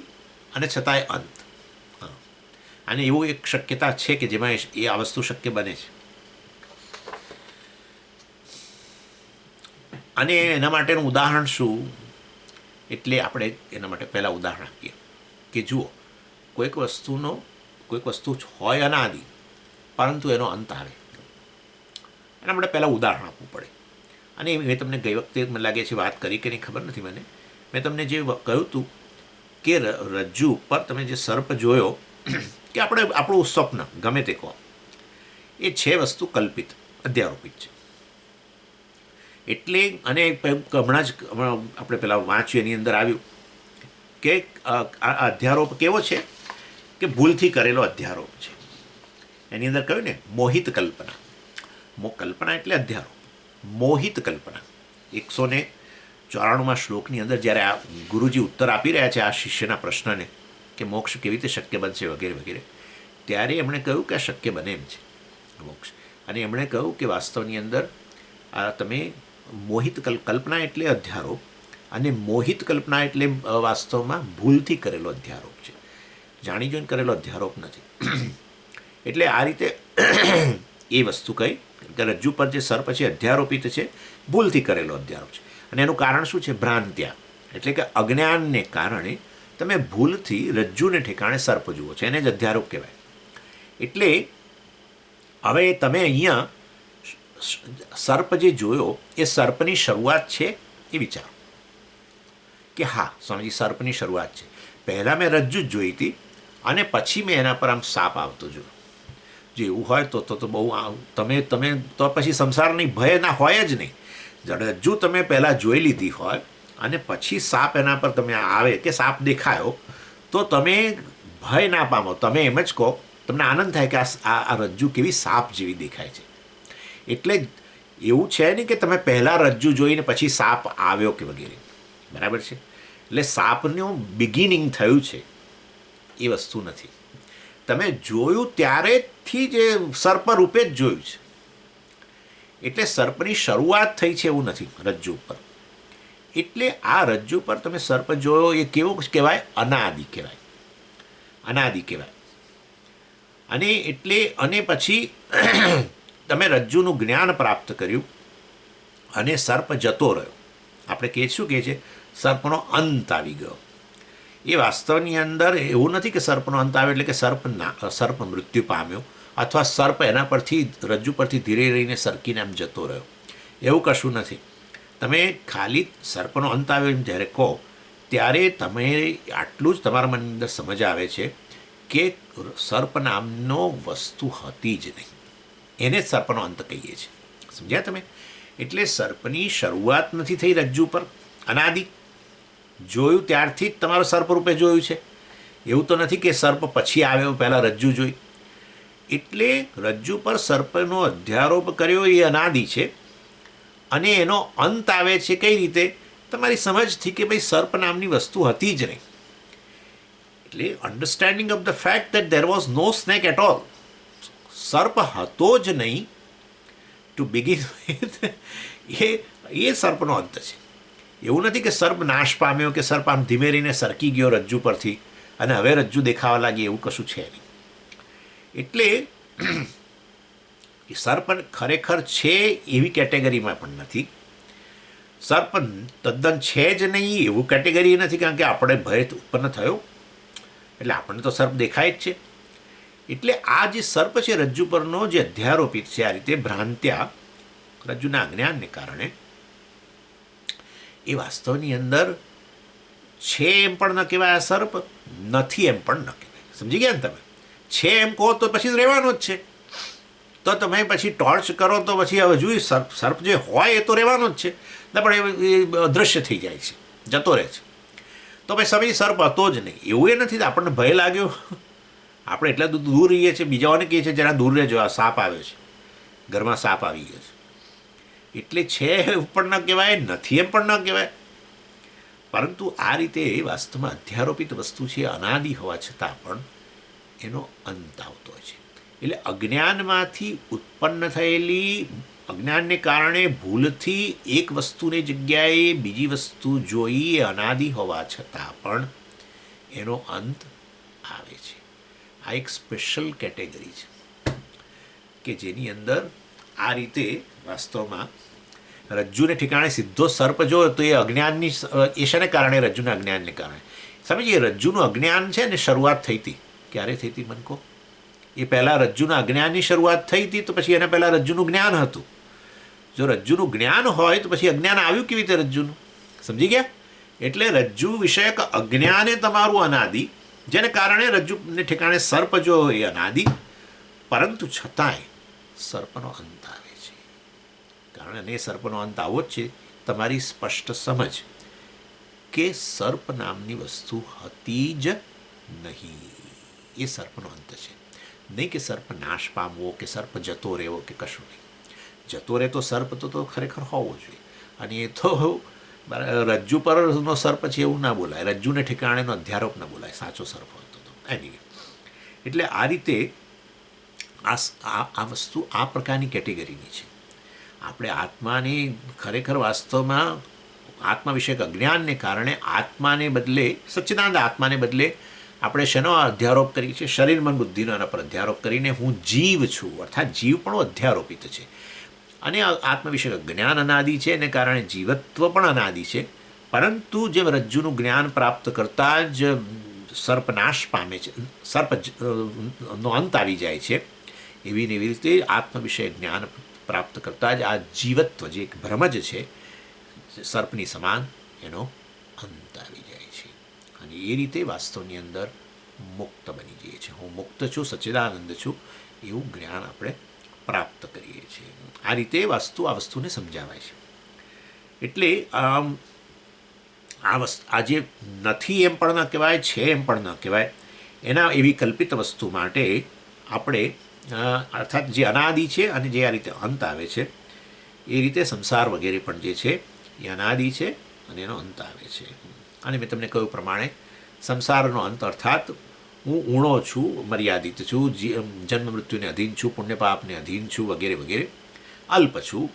અને છતાંય અંત. અને એવું એક શક્યતા છે કે જેમાં એ આ વસ્તુ શક્ય બને છે. અને એના માટેનું ઉદાહરણ શું? એટલે આપણે એના માટે પહેલાં ઉદાહરણ આપીએ કે જુઓ, કોઈક વસ્તુ હોય અનાદિ, પરંતુ એનો અંત આવે. એના માટે પહેલાં ઉદાહરણ આપવું પડે. અને મેં તમને ગઈ વખતે મને લાગે છે વાત કરી કે નહીં ખબર નથી મને. મેં તમને જે કહ્યું હતું કે રજ્જુ ઉપર તમે જે સર્પ જોયો, કે આપણું સ્વપ્ન ગમે તે કહો, એ છે વસ્તુ કલ્પિત, અધ્યારોપિત છે. એટલે અને હમણાં જ આપણે પેલા વાંચ્યું એની અંદર આવ્યું કે આ અધ્યારોપ કેવો છે કે ભૂલથી કરેલો અધ્યારોપ છે. એની અંદર કહ્યું ને મોહિત કલ્પના. કલ્પના એટલે અધ્યારોપ, મોહિત કલ્પના. 194 શ્લોકની અંદર જ્યારે આ ગુરુજી ઉત્તર આપી રહ્યા છે આ શિષ્યના પ્રશ્નને કે મોક્ષ કેવી રીતે શક્ય બનશે વગેરે વગેરે, ત્યારે એમણે કહ્યું કે આ શક્ય બને એમ છે મોક્ષ. અને એમણે કહ્યું કે વાસ્તવની અંદર આ તમે મોહિત કલ્પના એટલે અધ્યારોપ, અને મોહિત કલ્પના એટલે વાસ્તવમાં ભૂલથી કરેલો અધ્યારોપ છે, જાણી જોઈને કરેલો અધ્યારોપ નથી. એટલે આ રીતે એ વસ્તુ કહી કે રજ્જુ પર જે સર્પ છે અધ્યારોપિત છે, ભૂલથી કરેલો અધ્યારોપ છે. અને એનું કારણ શું છે? ભ્રાંત્યા, એટલે કે અજ્ઞાનને કારણે તમે ભૂલથી રજ્જુને ઠેકાણે સર્પ જુઓ છો, એને જ અધ્યારોપ કહેવાય. એટલે હવે તમે અહીંયા સર્પ જે જોયો એ સર્પની શરૂઆત છે એ વિચારો કે હા સ્વામીજી સર્પની શરૂઆત છે. પહેલાં મેં રજ્જુ જ જોઈ હતી અને પછી મેં એના પર આમ સાપ આવતો જોયો. જો એવું હોય તો બહુ તમે તો પછી સંસારની ભય ના હોય જ નહીં. રજ્જુ તમે પહેલાં જોઈ લીધી હોય અને પછી સાપ એના પર તમે આવે કે સાપ દેખાયો તો તમે ભય ના પામો, તમે એમ જ કહો, તમને આનંદ થાય કે આ રજ્જુ કેવી સાપ જેવી દેખાય છે. એટલે એવું છે નહીં કે તમે પહેલાં રજ્જુ જોઈને પછી સાપ આવ્યો કે વગેરે, બરાબર છે. એટલે સાપનું બિગિનિંગ થયું છે એ વસ્તુ નથી. તમે જોયું ત્યારેથી જ સર્પ રૂપે જ જોયું છે, એટલે સર્પની શરૂઆત થઈ છે એવું નથી રજ્જુ પર. એટલે આ રજ્જુ પર તમે સર્પ જોયો એ કેવું કહેવાય? અનાદિ કહેવાય, અનાદિ કહેવાય. અને એટલે અને પછી તમે રજ્જુનું જ્ઞાન પ્રાપ્ત કર્યું અને સર્પ જતો રહ્યો. આપણે શું કહીએ છીએ? સર્પનો અંત આવી ગયો. એ વાસ્તવની અંદર એવું નથી કે સર્પનો અંત આવે એટલે કે સર્પ મૃત્યુ પામ્યો અથવા સર્પ એના પરથી રજ્જુ પરથી ધીરે રહીને સરકીને આમ જતો રહ્યો, એવું કશું નથી. તમે ખાલી સર્પનો અંત આવ્યો એમ જ્યારે કહો ત્યારે તમે આટલું જ તમારા મનની અંદર સમજ આવે છે કે સર્પ નામનો વસ્તુ હતી જ નહીં, એને જ સર્પનો અંત કહીએ છીએ. સમજ્યા તમે? એટલે સર્પની શરૂઆત નથી થઈ રજ્જુ પર, અનાદિ જોયું ત્યારથી જ તમારો સર્પ રૂપે જોયું છે. એવું તો નથી કે સર્પ પછી આવ્યો, પહેલાં રજ્જુ જોઈ. એટલે રજ્જુ પર સર્પનો અધ્યારોપ કર્યો એ અનાદિ છે અને એનો અંત આવે છે કઈ રીતે? તમારી સમજથી કે ભાઈ સર્પ નામની વસ્તુ હતી જ નહીં. એટલે understanding of the fact that there was no snake at all, સર્પ હતો જ નહીં ટુ બિગિન વિથ, એ સર્પનો અંત છે. એવું નથી કે સર્પ નાશ પામ્યો કે સર્પ આમ ધીમે રહીને સરકી ગયો રજ્જુ પરથી અને હવે રજ્જુ દેખાવા લાગી, એવું કશું છે નહીં. એટલે સર્પ ખરેખર છે એવી કેટેગરીમાં પણ નથી, સર્પ તદ્દન છે જ નહીં એવું કેટેગરી નથી, કારણ કે આપણે ભય ઉત્પન્ન થયો એટલે આપણને તો સર્પ દેખાય જ છે. એટલે આ જે સર્પ છે રજ્જુ પરનો જે અધ્યારોપિત છે આ રીતે ભ્રાંત્યા રજ્જુના અજ્ઞાનને કારણે, એ વાસ્તવની અંદર છે એમ પણ ન કહેવાય આ સર્પ, નથી એમ પણ ન કહેવાય. સમજી ગયા ને તમે? છે એમ કહો તો પછી રહેવાનો જ છે, તો તમે પછી ટોર્ચ કરો તો પછી હવે જોઈ સર્પ જે હોય એ તો રહેવાનો જ છે, પણ એ અદૃશ્ય થઈ જાય છે, જતો રહે છે. તો પછી સમય સર્પ હતો જ નહીં એવું એ નથી. આપણને ભય લાગ્યો, આપણે એટલા દૂર રહીએ છીએ, બીજાઓને કહીએ છીએ જરા દૂર રહેજો, આ સાપ આવ્યો છે, ઘરમાં સાપ આવી ગયો છે. એટલે છે એમ પણ ન કહેવાય, નથી એમ પણ ન કહેવાય. પરંતુ આ રીતે વાસ્તવમાં અધ્યારોપિત વસ્તુ છે, અનાદિ હોવા છતાં પણ એનો અંત આવતો હોય છે. એટલે અજ્ઞાનમાંથી ઉત્પન્ન થયેલી, અજ્ઞાનને કારણે ભૂલથી એક વસ્તુની જગ્યાએ બીજી વસ્તુ જોઈ એ અનાદિ હોવા છતાં પણ એનો અંત આવે છે. આ એક સ્પેશિયલ કેટેગરી છે કે જેની અંદર આ રીતે વાસ્તવમાં રજ્જુને ઠેકાણે સીધો સર્પ જોયો તો એ અજ્ઞાનની, એ શાને કારણે? રજ્જુના અજ્ઞાનને કારણે. સમજીએ, રજ્જુનું અજ્ઞાન છે ને શરૂઆત થઈ હતી ક્યારે થઈ હતી મન કહો? એ પહેલાં રજ્જુના અજ્ઞાનની શરૂઆત થઈ હતી તો પછી એના પહેલાં રજ્જુનું જ્ઞાન હતું. જો રજ્જુનું જ્ઞાન હોય તો પછી અજ્ઞાન આવ્યું કેવી રીતે રજ્જુનું? સમજી ગયા? એટલે રજ્જુ વિષયક અજ્ઞાન એ તમારું અનાદિ, જેને કારણે રજ્જુને ઠેકાણે સર્પ જો એ અનાદિ, પરંતુ છતાંય સર્પનો અંત આવે છે. કારણ એ સર્પનો અંત આવો જ છે તમારી સ્પષ્ટ સમજ કે સર્પ નામની વસ્તુ હતી જ નહીં, એ સર્પનો અંત છે. નહીં કે સર્પ નાશ પામવો કે સર્પ જતો રહેવો કે કશું નહીં. જતો રહે તો સર્પ તો ખરેખર હોવો જોઈએ, અને એ તો રજ્જુ પરનો સર્પ છે એવું ના બોલાય, રજ્જુને ઠેકાણેનો અધ્યારોપ ના બોલાય, સાચો સર્પ હોય તો. એની એટલે આ રીતે આ વસ્તુ આ પ્રકારની કેટેગરીની છે. આપણે આત્માની ખરેખર વાસ્તવમાં આત્મા વિષયક અજ્ઞાનને કારણે આત્માને બદલે, સચ્ચિદાનંદ આત્માને બદલે આપણે શેનો અધ્યારોપ કરીએ છીએ? શરીર મન બુદ્ધિનો એના પર અધ્યારોપ કરીને હું જીવ છું, અર્થાત જીવ પણ અધ્યારોપિત છે. અને આત્મવિષયક જ્ઞાન અનાદિ છે, એને કારણે જીવત્વ પણ અનાદિ છે. પરંતુ જેમ રજ્જુનું જ્ઞાન પ્રાપ્ત કરતાં જ સર્પ નાશ પામે છે, સર્પનો અંત આવી જાય છે, એવી ને એવી રીતે આત્મવિષય જ્ઞાન પ્રાપ્ત કરતાં જ આ જીવત્વ જે એક ભ્રમ જ છે સર્પની સમાન, એનો અંત આવી જાય છે. અને એ રીતે વાસ્તવની અંદર મુક્ત બની જઈએ છીએ. હું મુક્ત છું, સચ્ચિદાનંદ છું, એવું જ્ઞાન આપણે પ્રાપ્ત કરીએ છીએ. આ રીતે આ વસ્તુને સમજાવાય છે. એટલે આ જે નથી એમ પણ ન કહેવાય, છે એમ પણ ન કહેવાય, એના એવી કલ્પિત વસ્તુ માટે આપણે અર્થાત જે અનાદિ છે અને જે આ રીતે અંત આવે છે એ રીતે સંસાર વગેરે પણ જે છે એ અનાદિ છે અને એનો અંત આવે છે. અને મેં તમને કહ્યું પ્રમાણે સંસારનો અંત અર્થાત હું ઊણો છું, મર્યાદિત છું, જન્મ મૃત્યુને અધીન છું, પુણ્ય પાપને અધીન છું વગેરે વગેરે, અલ્પ છું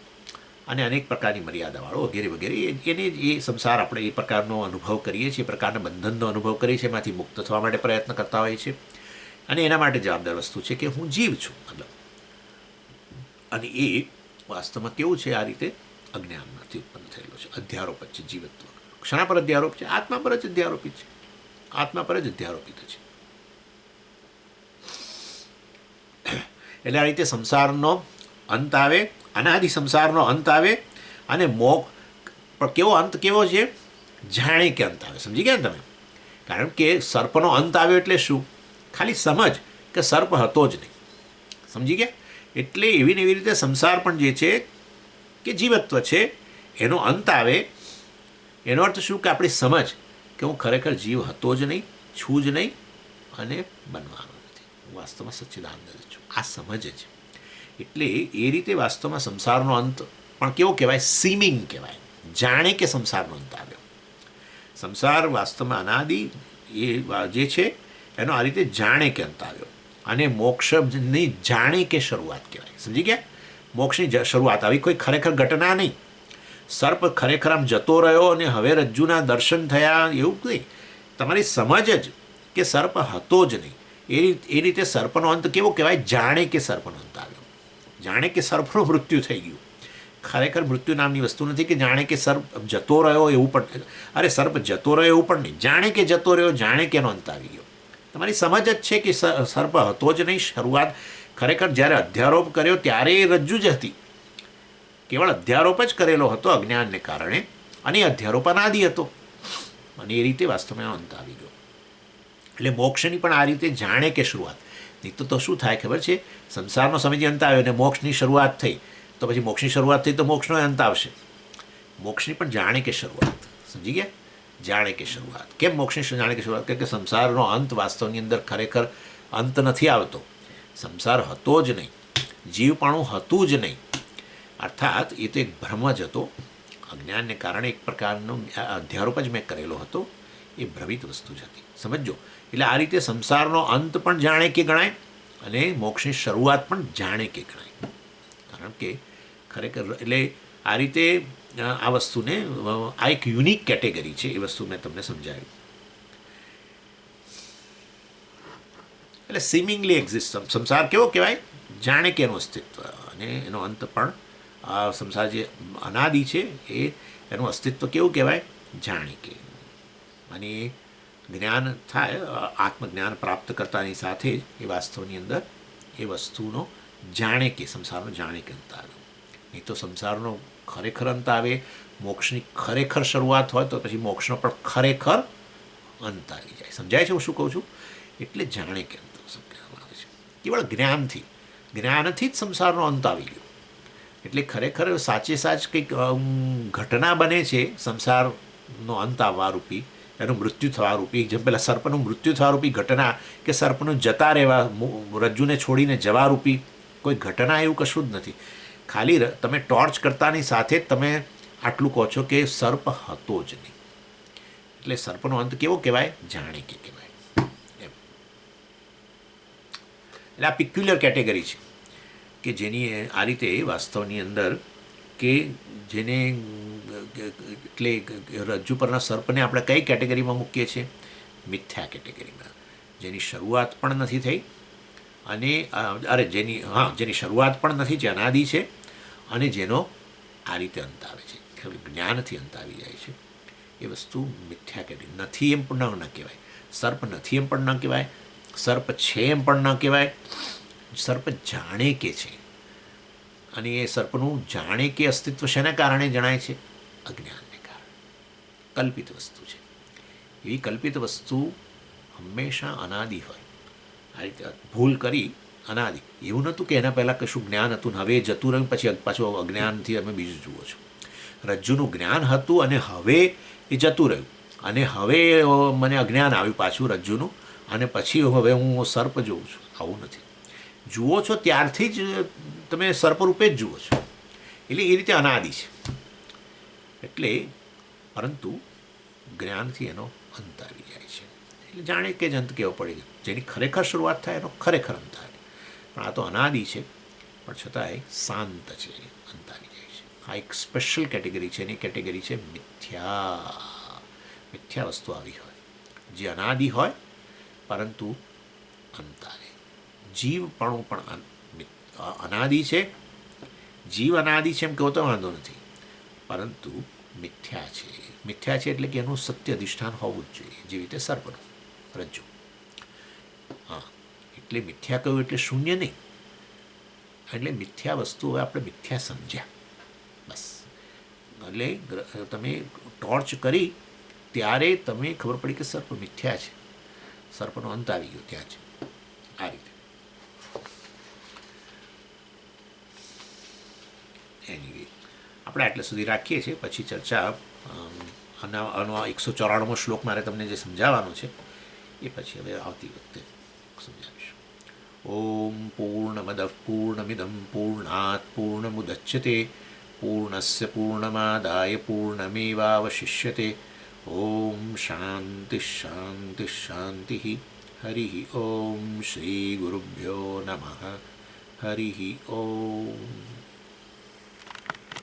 અને અનેક પ્રકારની મર્યાદાવાળો વગેરે વગેરે, એને એ સંસાર આપણે એ પ્રકારનો અનુભવ કરીએ છીએ, એ પ્રકારના બંધનનો અનુભવ કરીએ છીએ, એમાંથી મુક્ત થવા માટે પ્રયત્ન કરતા હોઈએ છીએ. અને એના માટે જવાબદાર વસ્તુ છે કે હું જીવ છું મતલબ. અને એ વાસ્તવમાં કેવું છે, આ રીતે અજ્ઞાનમાંથી ઉત્પન્ન થયેલો છે. અધ્યારોપ છે જીવત્વ. ક્ષણા પર અધ્યારોપ છે? આત્મા પર જ અધ્યારોપિત છે. આત્મા પર જ અધ્યારોપિત છે. એટલે આ રીતે સંસારનો અંત આવે, અનાદિ સંસારનો અંત આવે, અને પણ કેવો અંત કેવો છે? જાણે કે અંત આવે. સમજી ગયા ને તમે? કારણ કે સર્પનો અંત આવ્યો એટલે શું? ખાલી સમજ કે સર્પ હતો જ નહીં. સમજી ગયા? એટલે એવી ને એવી રીતે સંસાર પણ જે છે કે જીવત્વ છે એનો અંત આવે. એનો અર્થ શું? કે આપણી સમજ કે હું ખરેખર જીવ હતો જ નહીં, છું જ નહીં અને બનવાનો નથી, હું વાસ્તવમાં સચ્ચિદાનંદ છું, આ સમજ જ. એટલે એ રીતે વાસ્તવમાં સંસારનો અંત પણ કેવો કહેવાય? સીમિંગ કહેવાય. જાણે કે સંસારનો અંત આવ્યો. સંસાર વાસ્તવમાં અનાદિ એ જે છે એનો આ રીતે જાણે કે અંત આવ્યો. અને મોક્ષની જાણે કે શરૂઆત કહેવાય. સમજી ગયા? મોક્ષની શરૂઆત આવી, કોઈ ખરેખર ઘટના નહીં. સર્પ ખરેખર આમ જતો રહ્યો અને હવે રજ્જુના દર્શન થયા એવું નહીં. તમારી સમજ જ કે સર્પ હતો જ નહીં. એ રીતે સર્પનો અંત કેવો કહેવાય? જાણે કે સર્પનો અંત આવ્યો. જાણે કે સર્પનું મૃત્યુ થઈ ગયું. ખરેખર મૃત્યુ નામની વસ્તુ નથી કે જાણે કે સર્પ જતો રહ્યો એવું પણ. અરે સર્પ જતો રહ્યો એવું પણ નહીં. જાણે કે જતો રહ્યો, જાણે કે એનો અંત આવી ગયો. તમારી સમજ જ છે કે સર્પ હતો જ નહીં. શરૂઆત ખરેખર જ્યારે અધ્યારોપ કર્યો ત્યારે એ રજ્જુ જ હતી. કેવળ અધ્યારોપ જ કરેલો હતો અજ્ઞાનને કારણે, અને અધ્યારોપ અનાદિ હતો. અને એ રીતે વાસ્તવમાં એનો અંત આવી ગયો. એટલે મોક્ષની પણ આ રીતે જાણે કે શરૂઆત. નહીં તો શું થાય ખબર છે? સંસારનો સમય જે અંત આવ્યો અને મોક્ષની શરૂઆત થઈ, તો પછી મોક્ષની શરૂઆત થઈ તો મોક્ષનો અંત આવશે. મોક્ષની પણ જાણે કે શરૂઆત. સમજી ગયા? જાણે કે શરૂઆત. કેમ મોક્ષની જાણે કે શરૂઆત? કે સંસારનો અંત વાસ્તવની અંદર ખરેખર અંત નથી આવતો. સંસાર હતો જ નહીં, જીવપણું હતું જ નહીં. અર્થાત એ તો એક ભ્રમ જ હતો. અજ્ઞાનને કારણે એક પ્રકારનો અધ્યારોપ જ મેં કરેલો હતો. એ ભ્રમિત વસ્તુ જ હતી. સમજો? એટલે આ રીતે સંસારનો અંત પણ જાણે કે ગણાય અને મોક્ષની શરૂઆત પણ જાણે કે ગણાય. કારણ કે ખરેખર એટલે આ રીતે આ વસ્તુને આ એક યુનિક કેટેગરી છે. એ વસ્તુ મેં તમને સમજાવ્યું. એટલે સિમિંગલી એક્ઝિસ્ટ સંસાર કેવો કહેવાય? જાણે કે એનું અસ્તિત્વ, અને એનો અંત પણ આ સંસાર જે અનાદિ છે એ એનું અસ્તિત્વ કેવું કહેવાય? જાણે કે. અને જ્ઞાન થાય, આત્મજ્ઞાન પ્રાપ્ત કરતાની સાથે જ એ વાસ્તવની અંદર એ વસ્તુનો જાણે કે સંસારનો જાણે કે અંત આવે. નહીં તો સંસારનો ખરેખર અંત આવે, મોક્ષની ખરેખર શરૂઆત હોય તો પછી મોક્ષનો પણ ખરેખર અંત આવી જાય. સમજાય છે હું શું કહું છું? એટલે જાણે કે અંત સમજાવવામાં આવે છે. કેવળ જ્ઞાનથી જ સંસારનો અંત આવી ગયો. એટલે ખરેખર સાચે સાચ કંઈક ઘટના બને છે સંસારનો અંત આવવા રૂપી, એનું મૃત્યુ થવા રૂપી. જેમ પેલા સર્પનું મૃત્યુ થવા રૂપી ઘટના, કે સર્પનું જતા રહેવા, રજ્જુને છોડીને જવા રૂપી કોઈ ઘટના એવું કશું જ નથી. ખાલી તમે ટોર્ચ કરતાની સાથે જ તમે આટલું કહો છો કે સર્પ હતો જ નહીં. એટલે સર્પનો અંત કેવો કહેવાય? જાણે કે કહેવાય. એમ. એટલે આ પિક્યુલર કેટેગરી છે કે જેની આ રીતે વાસ્તવની અંદર કે જેને એટલે રજ્જુ પરના સર્પને આપણે કઈ કેટેગરીમાં મૂકીએ છીએ? મિથ્યા કેટેગરીમાં. જેની શરૂઆત પણ નથી થઈ અને જેની શરૂઆત પણ નથી, જે અનાદિ છે, અને જેનો આ રીતે અંત આવે છે, જ્ઞાનથી અંત આવી જાય છે. એ વસ્તુ મિથ્યા કેટેગરી. નથી એમ પણ ન કહેવાય. સર્પ નથી એમ પણ ન કહેવાય. સર્પ છે એમ પણ ન કહેવાય. સર્પ જાણે કે છે. અને એ સર્પનું જાણે કે અસ્તિત્વ શેના કારણે જણાય છે? અજ્ઞાનને કારણે. કલ્પિત વસ્તુ છે. એવી કલ્પિત વસ્તુ હંમેશા અનાદિ હોય. આ રીતે ભૂલ કરી અનાદિ. એવું નહોતું કે એના પહેલાં કશું જ્ઞાન હતું ને હવે જતું રહ્યું પછી પાછું અજ્ઞાનથી તમે બીજું જુઓ છો. રજ્જુનું જ્ઞાન હતું અને હવે એ જતું રહ્યું, અને હવે મને અજ્ઞાન આવ્યું પાછું રજ્જુનું, અને પછી હવે હું સર્પ જોઉં છું. આવું નથી. જુઓ છો ત્યારથી જ તમે સર્પ રૂપે જ જુઓ છો. એટલે એ રીતે અનાદિ છે. એટલે પરંતુ જ્ઞાનથી એનો અંત આવી જાય છે. એટલે જાણે કે જ અંત કેવો પડી ગયો. જેની ખરેખર શરૂઆત થાય એનો ખરેખર અંત આવે. પણ આ તો અનાદિ છે, પણ છતાંય શાંત છે, અંત આવી જાય છે. આ એક સ્પેશિયલ કેટેગરી છે. એની કેટેગરી છે મિથ્યા. મિથ્યા વસ્તુ આવી હોય, જે અનાદિ હોય પરંતુ અંત આવે. જીવપણું પણ અનાદિ છે, જીવ અનાદિ છે એમ કહો તો વાંધો નથી, પરંતુ મિથ્યા છે. મિથ્યા છે એટલે કે એનું સત્ય અધિષ્ઠાન હોવું જ જોઈએ, જેવી રીતે સર્પનું, રજ્જુ. હા, એટલે મિથ્યા કહ્યું એટલે શૂન્ય નહીં. એટલે મિથ્યા વસ્તુ હવે આપણે મિથ્યા સમજ્યા, બસ. એટલે તમે ટોર્ચ કરી ત્યારે તમે ખબર પડી કે સર્પ મિથ્યા છે, સર્પનો અંત આવી ગયો ત્યાં છે. આ રીતે એનીવે આપણે આટલે સુધી રાખીએ છીએ. પછી ચર્ચા આનો 194મો શ્લોક મારે તમને જે સમજાવવાનો છે એ પછી હવે આવતી વખતે સમજાવીશું. ઓમ પૂર્ણમદ પૂર્ણમિદમ પૂર્ણાત પૂર્ણમુદચ્યતે પૂર્ણસ્ય પૂર્ણમાદાય પૂર્ણમેવાવશિષ્યતે. ઓમ શાંતિ શાંતિ શાંતિ. હરિ ઓમ શ્રી ગુરુભ્યો નમઃ. હરિ ઓમ.